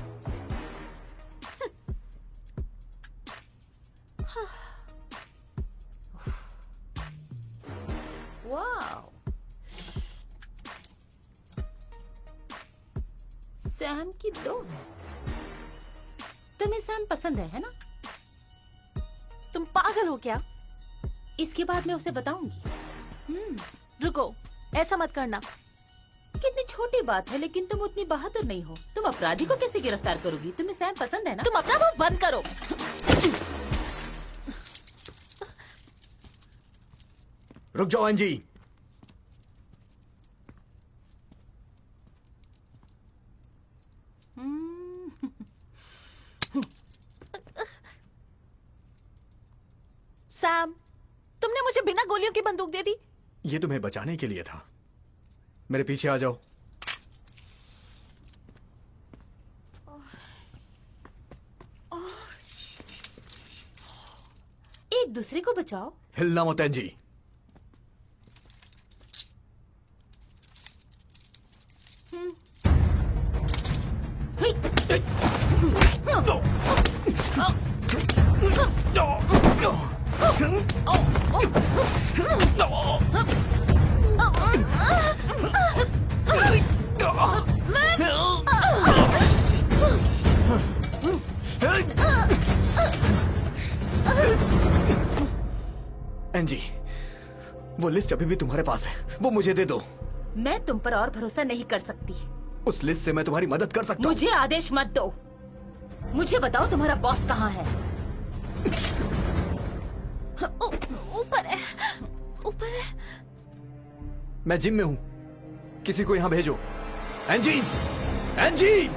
वाओ, सैम की दोस्त। तुम्हें सैम पसंद है ना? तुम पागल हो क्या? इसके बाद मैं उसे बताऊंगी। रुको, ऐसा मत करना। कितनी छोटी बात है, लेकिन तुम उतनी बहादुर नहीं हो। तुम अपराधी को कैसे गिरफ्तार करोगी? तुम्हें सैम पसंद है ना? तुम अपना मुंह बंद करो। रुक जाओ एनजी। सैम, तुमने मुझे बिना गोलियों की बंदूक दे दी। ये तुम्हें बचाने के लिए था। मेरे पीछे आ जाओ। एक दूसरे को बचाओ। हिलना मत एंजी। एंजी, वो लिस्ट अभी भी तुम्हारे पास है, वो मुझे दे दो। मैं तुम पर और भरोसा नहीं कर सकती। उस लिस्ट से मैं तुम्हारी मदद कर सकता हूँ। मुझे आदेश मत दो। मुझे बताओ तुम्हारा बॉस कहाँ है? ऊपर है, ऊपर है। मैं जिम में हूँ, किसी को यहाँ भेजो। एंजी, एंजी!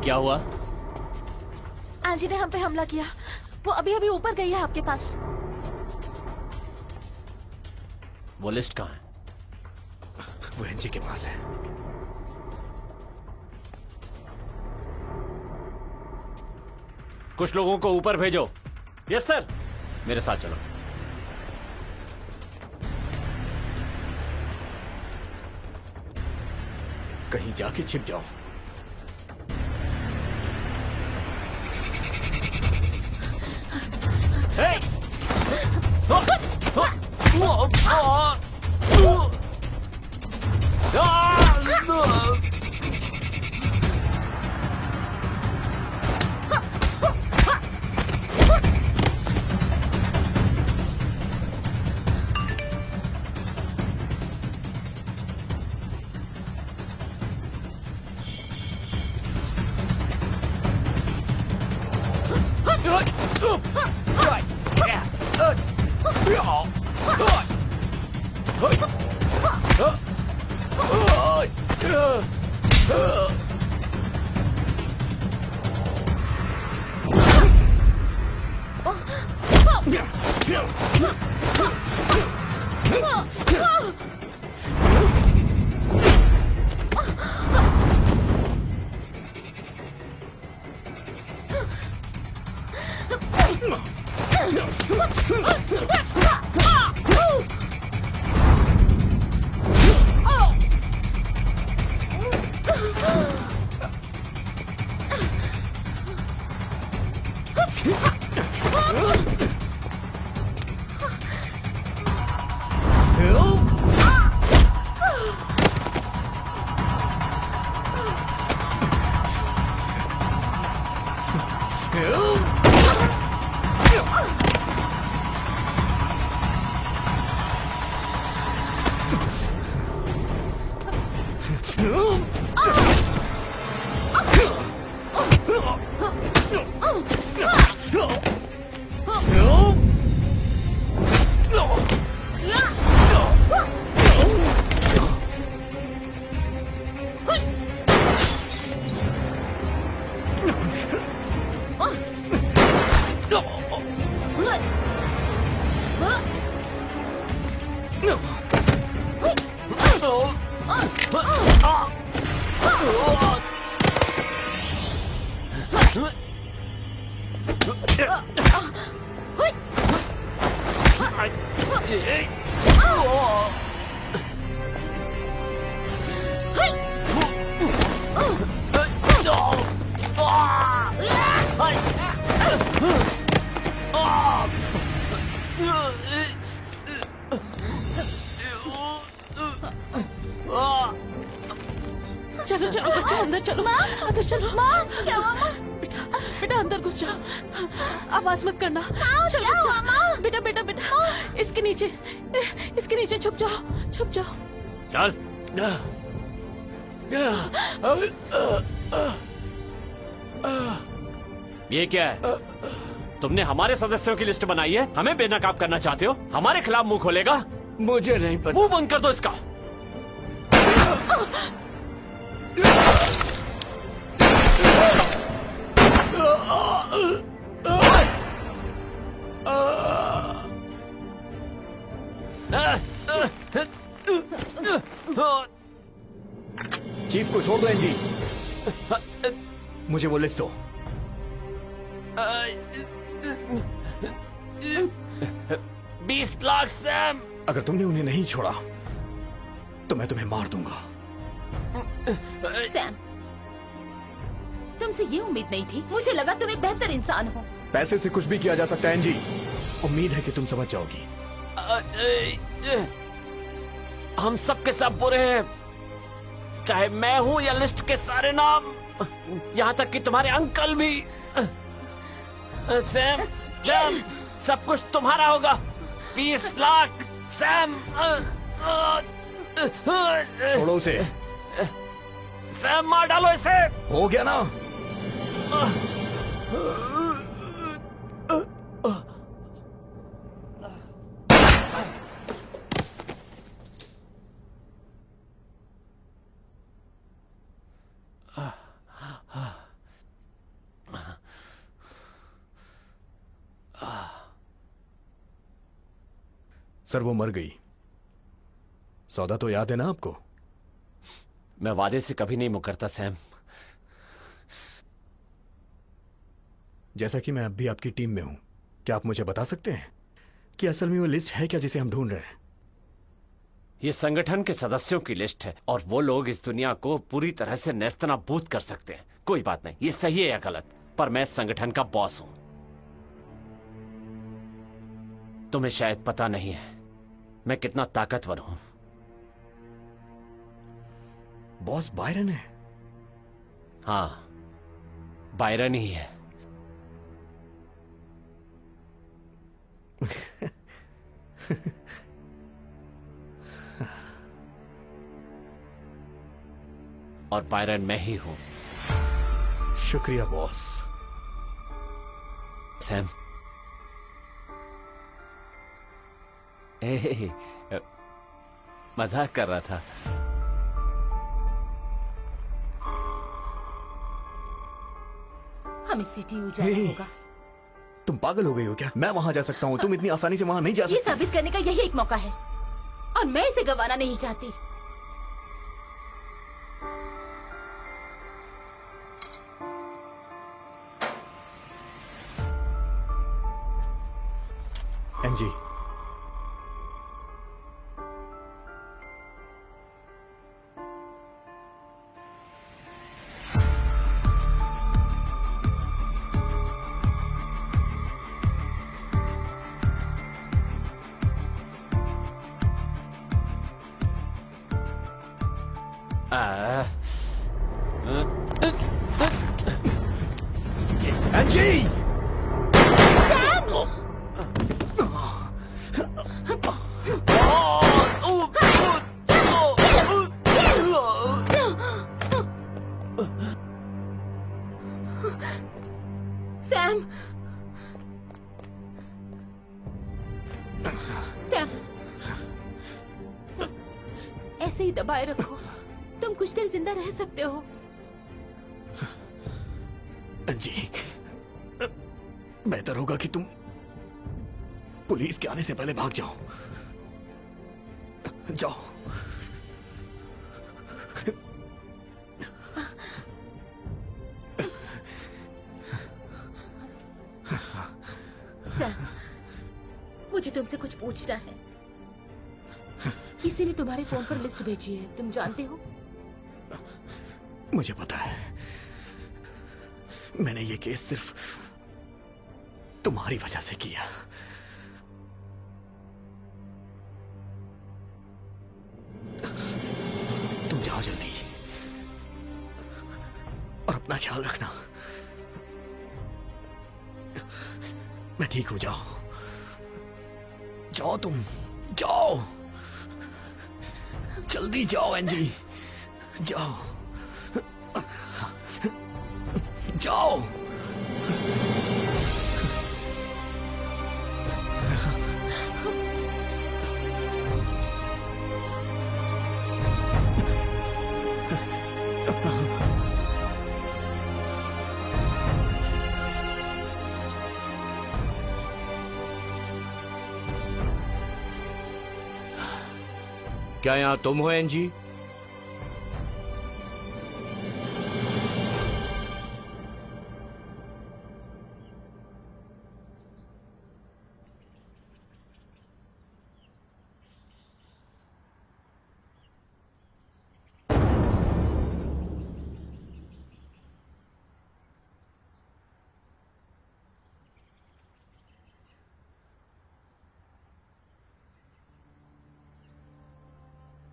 क्या हुआ? एंजी ने हम पे हमला किया। वो अभी अभी ऊपर गई है आपके पास। वो लिस्ट कहाँ है? वो एंजी के पास है। कुछ लोगों को ऊपर भेजो। Yes sir. मेरे साथ चलो। कहीं जाके छिप जाओ। चलो चलो बच्चों अंदर चलो, अंदर चलो। क्या हुआ माँ? बेटा बेटा अंदर घुस जाओ, आवाज मत करना। चलो क्या हुआ, माँ? बेटा बेटा बेटा इसके नीचे छुप जाओ, छुप जाओ। चल। ये क्या है? तुमने हमारे सदस्यों की लिस्ट बनाई है, हमें बेनकाब करना चाहते हो? हमारे खिलाफ मुंह खोलेगा? मुझे नहीं पता। मुंह बंद कर दो इसका। चीफ को छोड़ दो एनजी। मुझे वो लिस्ट दो। 20 लाख सैम। अगर तुमने उन्हें नहीं छोड़ा तो मैं तुम्हें मार दूंगा। सैम, तुमसे ये उम्मीद नहीं थी। मुझे लगा तुम एक बेहतर इंसान हो। पैसे से कुछ भी किया जा सकता है एनजी। उम्मीद है कि तुम समझ जाओगी। हम सब के सब बुरे हैं, चाहे मैं हूं या लिस्ट के सारे नाम, यहां तक कि तुम्हारे अंकल भी। सैम, सैम, सब कुछ तुम्हारा होगा। 20 लाख सैम। छोड़ो उसे। सैम मार डालो इसे। हो गया ना? सर वो मर गई। सौदा तो याद है ना आपको? मैं वादे से कभी नहीं मुकरता सैम। जैसा कि मैं अब भी आपकी टीम में हूं, क्या आप मुझे बता सकते हैं कि असल में वो लिस्ट है क्या जिसे हम ढूंढ रहे हैं? ये संगठन के सदस्यों की लिस्ट है और वो लोग इस दुनिया को पूरी तरह से नेस्तनाबूद कर सकते हैं। कोई बात नहीं, ये सही है या गलत, पर मैं इस संगठन का बॉस हूं। तुम्हें शायद पता नहीं है मैं कितना ताकतवर हूं। बॉस बायरन है? हाँ, बायरन ही है। और बायरन मैं ही हूं। शुक्रिया बॉस। सैम, मजाक कर रहा था। हमें सीटीयू जाना नहीं। होगा। तुम पागल हो गई हो क्या? मैं वहां जा सकता हूं, तुम इतनी आसानी से वहां नहीं जा ये सकती। साबित करने का यही एक मौका है और मैं इसे गंवाना नहीं चाहती। NG, NG! सैम, सैम, ऐसे ही दबाए रखो। तुम कुछ देर जिंदा रह सकते हो। जी, बेहतर होगा कि तुम पुलिस के आने से पहले भाग जाओ। जाओ। मुझे तुमसे कुछ पूछना है। किसी ने तुम्हारे फोन पर लिस्ट भेजी है, तुम जानते हो? मुझे पता है। मैंने ये केस सिर्फ तुम्हारी वजह से किया। तुम जाओ जल्दी और अपना ख्याल रखना। मैं ठीक हूं, जाओ जाओ, तुम जाओ, जल्दी जाओ एंजी, जाओ जाओ। क्या यहाँ तुम हो एनजी?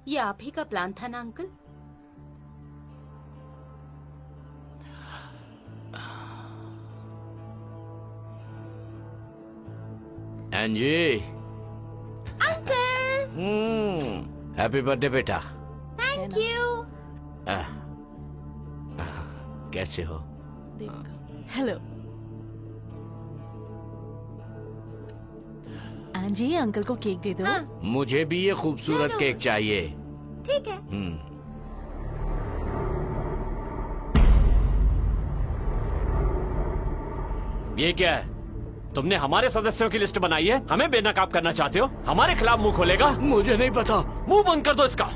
ये आप ही का प्लान था ना uncle? Angie. Uncle, happy birthday बेटा। Thank you. कैसे हो? हेलो एंजी, अंकल को केक दे दो। हाँ, मुझे भी ये खूबसूरत जरूर। केक चाहिए। ठीक है। ये क्या है? तुमने हमारे सदस्यों की लिस्ट बनाई है, हमें बेनकाब करना चाहते हो? हमारे खिलाफ मुंह खोलेगा? मुझे नहीं पता। मुंह बंद कर दो इसका।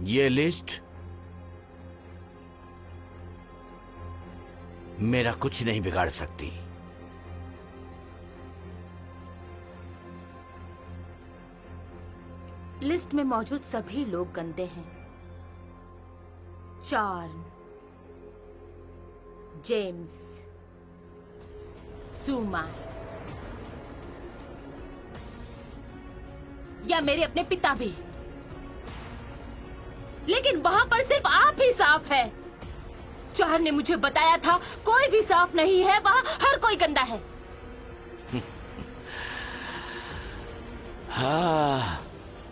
ये लिस्ट मेरा कुछ नहीं बिगाड़ सकती। लिस्ट में मौजूद सभी लोग गंदे हैं। चार्न, जेम्स, सुमा या मेरे अपने पिता भी। लेकिन वहां पर सिर्फ आप ही साफ है। चार ने मुझे बताया था कोई भी साफ नहीं है, वहां हर कोई गंदा है। हाँ,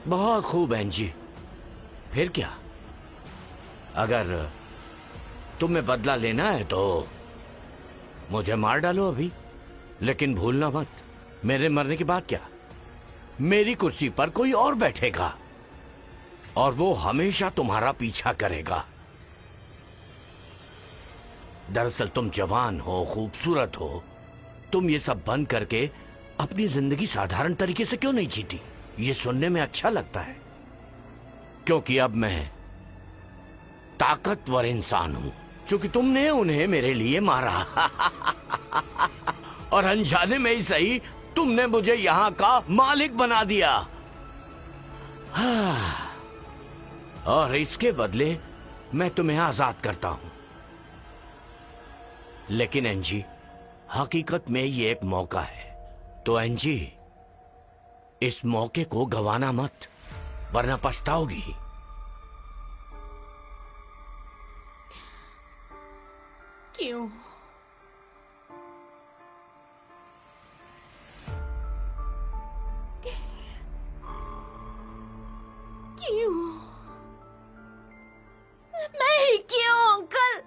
बहुत खूब एनजी। फिर क्या? अगर तुम्हें बदला लेना है तो मुझे मार डालो अभी, लेकिन भूलना मत, मेरे मरने के बाद क्या, मेरी कुर्सी पर कोई और बैठेगा और वो हमेशा तुम्हारा पीछा करेगा। दरअसल तुम जवान हो, खूबसूरत हो, तुम ये सब बंद करके अपनी जिंदगी साधारण तरीके से क्यों नहीं जीती? ये सुनने में अच्छा लगता है, क्योंकि अब मैं ताकतवर इंसान हूं, क्योंकि तुमने उन्हें मेरे लिए मारा। और अनजाने में ही सही, तुमने मुझे यहां का मालिक बना दिया। और इसके बदले मैं तुम्हें आजाद करता हूं। लेकिन एनजी, हकीकत में ये एक मौका है, तो एनजी इस मौके को गंवाना मत, वरना पछताओगी। क्यों? क्यों? मैं ही क्यों अंकल?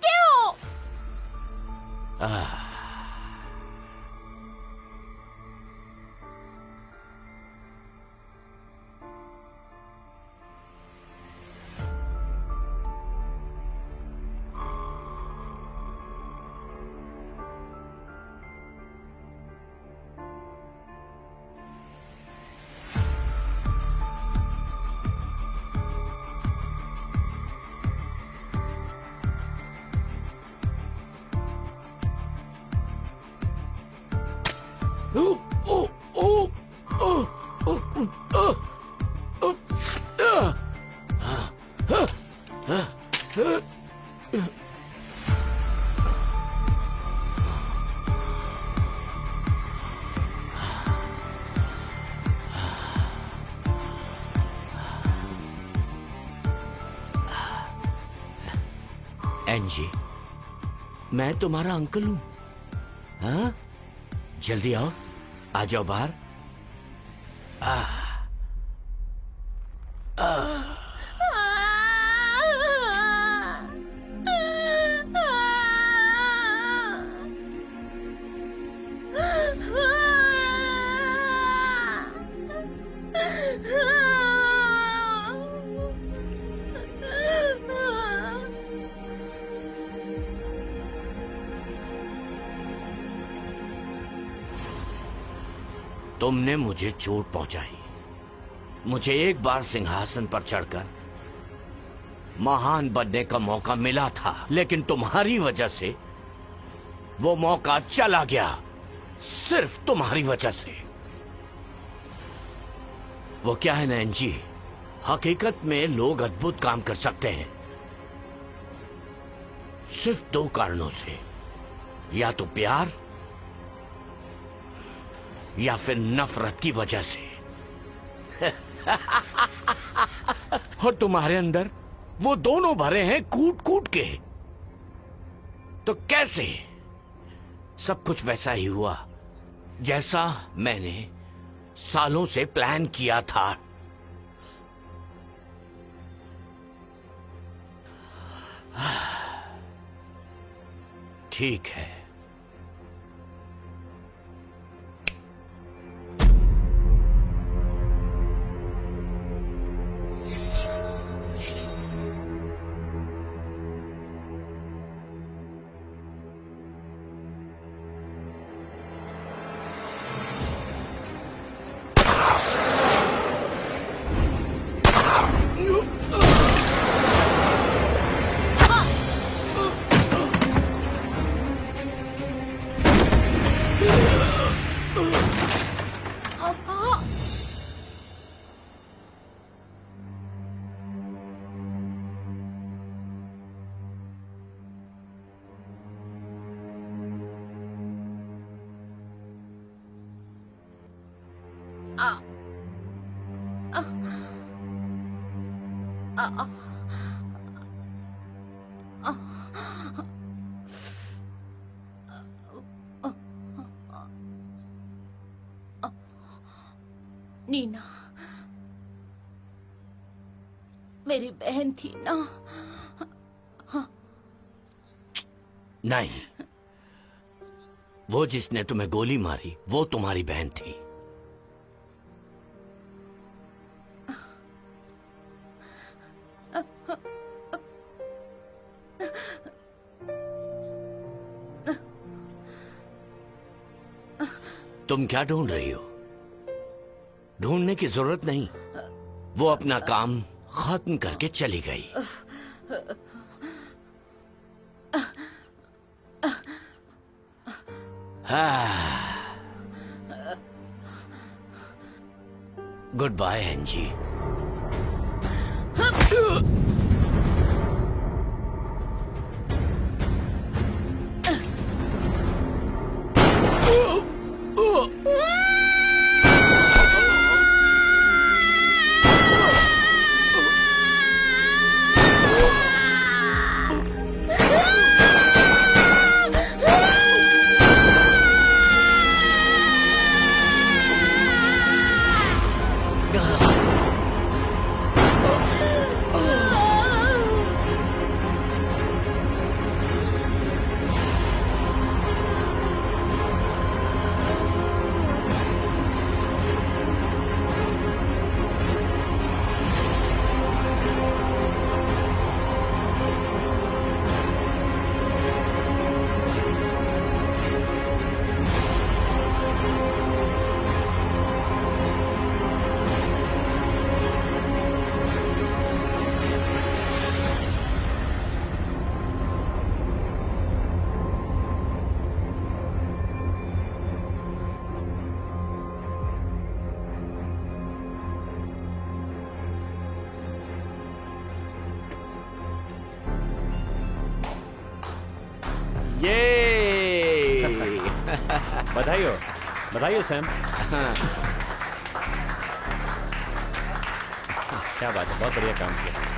क्यों? एंजी, मैं तुम्हारा अंकल हूं। हाँ, जल्दी आओ, आ जाओ बाहर। तुमने मुझे चोट पहुंचाई। मुझे एक बार सिंहासन पर चढ़कर महान बनने का मौका मिला था, लेकिन तुम्हारी वजह से वो मौका चला गया। सिर्फ तुम्हारी वजह से। वो क्या है ना एंजी, हकीकत में लोग अद्भुत काम कर सकते हैं सिर्फ 2 कारणों से, या तो प्यार या फिर नफरत की वजह से। और तुम्हारे अंदर वो दोनों भरे हैं कूट कूट के। तो कैसे? सब कुछ वैसा ही हुआ जैसा मैंने सालों से प्लान किया था। ठीक है, नीना मेरी बहन थी ना? नहीं, वो जिसने तुम्हें गोली मारी वो तुम्हारी बहन थी। तुम क्या ढूंढ रही हो? ढूंढने की जरूरत नहीं, वो अपना काम खत्म करके चली गई। Good bye एंजी। बधाई हो सैम। क्या बात है, बहुत बढ़िया काम किया।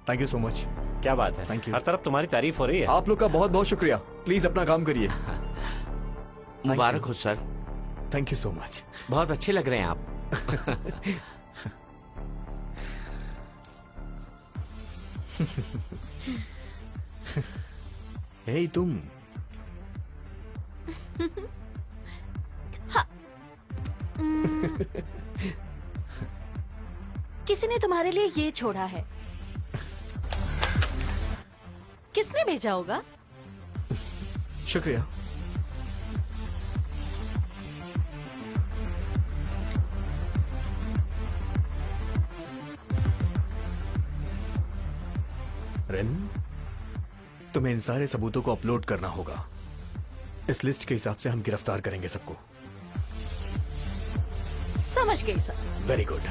Thank you so much. क्या बात है, Thank you. हर तरफ तुम्हारी तारीफ हो रही है। आप लोग का बहुत बहुत शुक्रिया। प्लीज अपना काम करिए। मुबारक हो sir, thank you so much. बहुत अच्छे लग रहे हैं आप। हे तुम, किसी ने तुम्हारे लिए ये छोड़ा है। किसने भेजा होगा? शुक्रिया। रेन, तुम्हें इन सारे सबूतों को अपलोड करना होगा। इस लिस्ट के हिसाब से हम गिरफ्तार करेंगे सबको। समझ गई सर। Very good.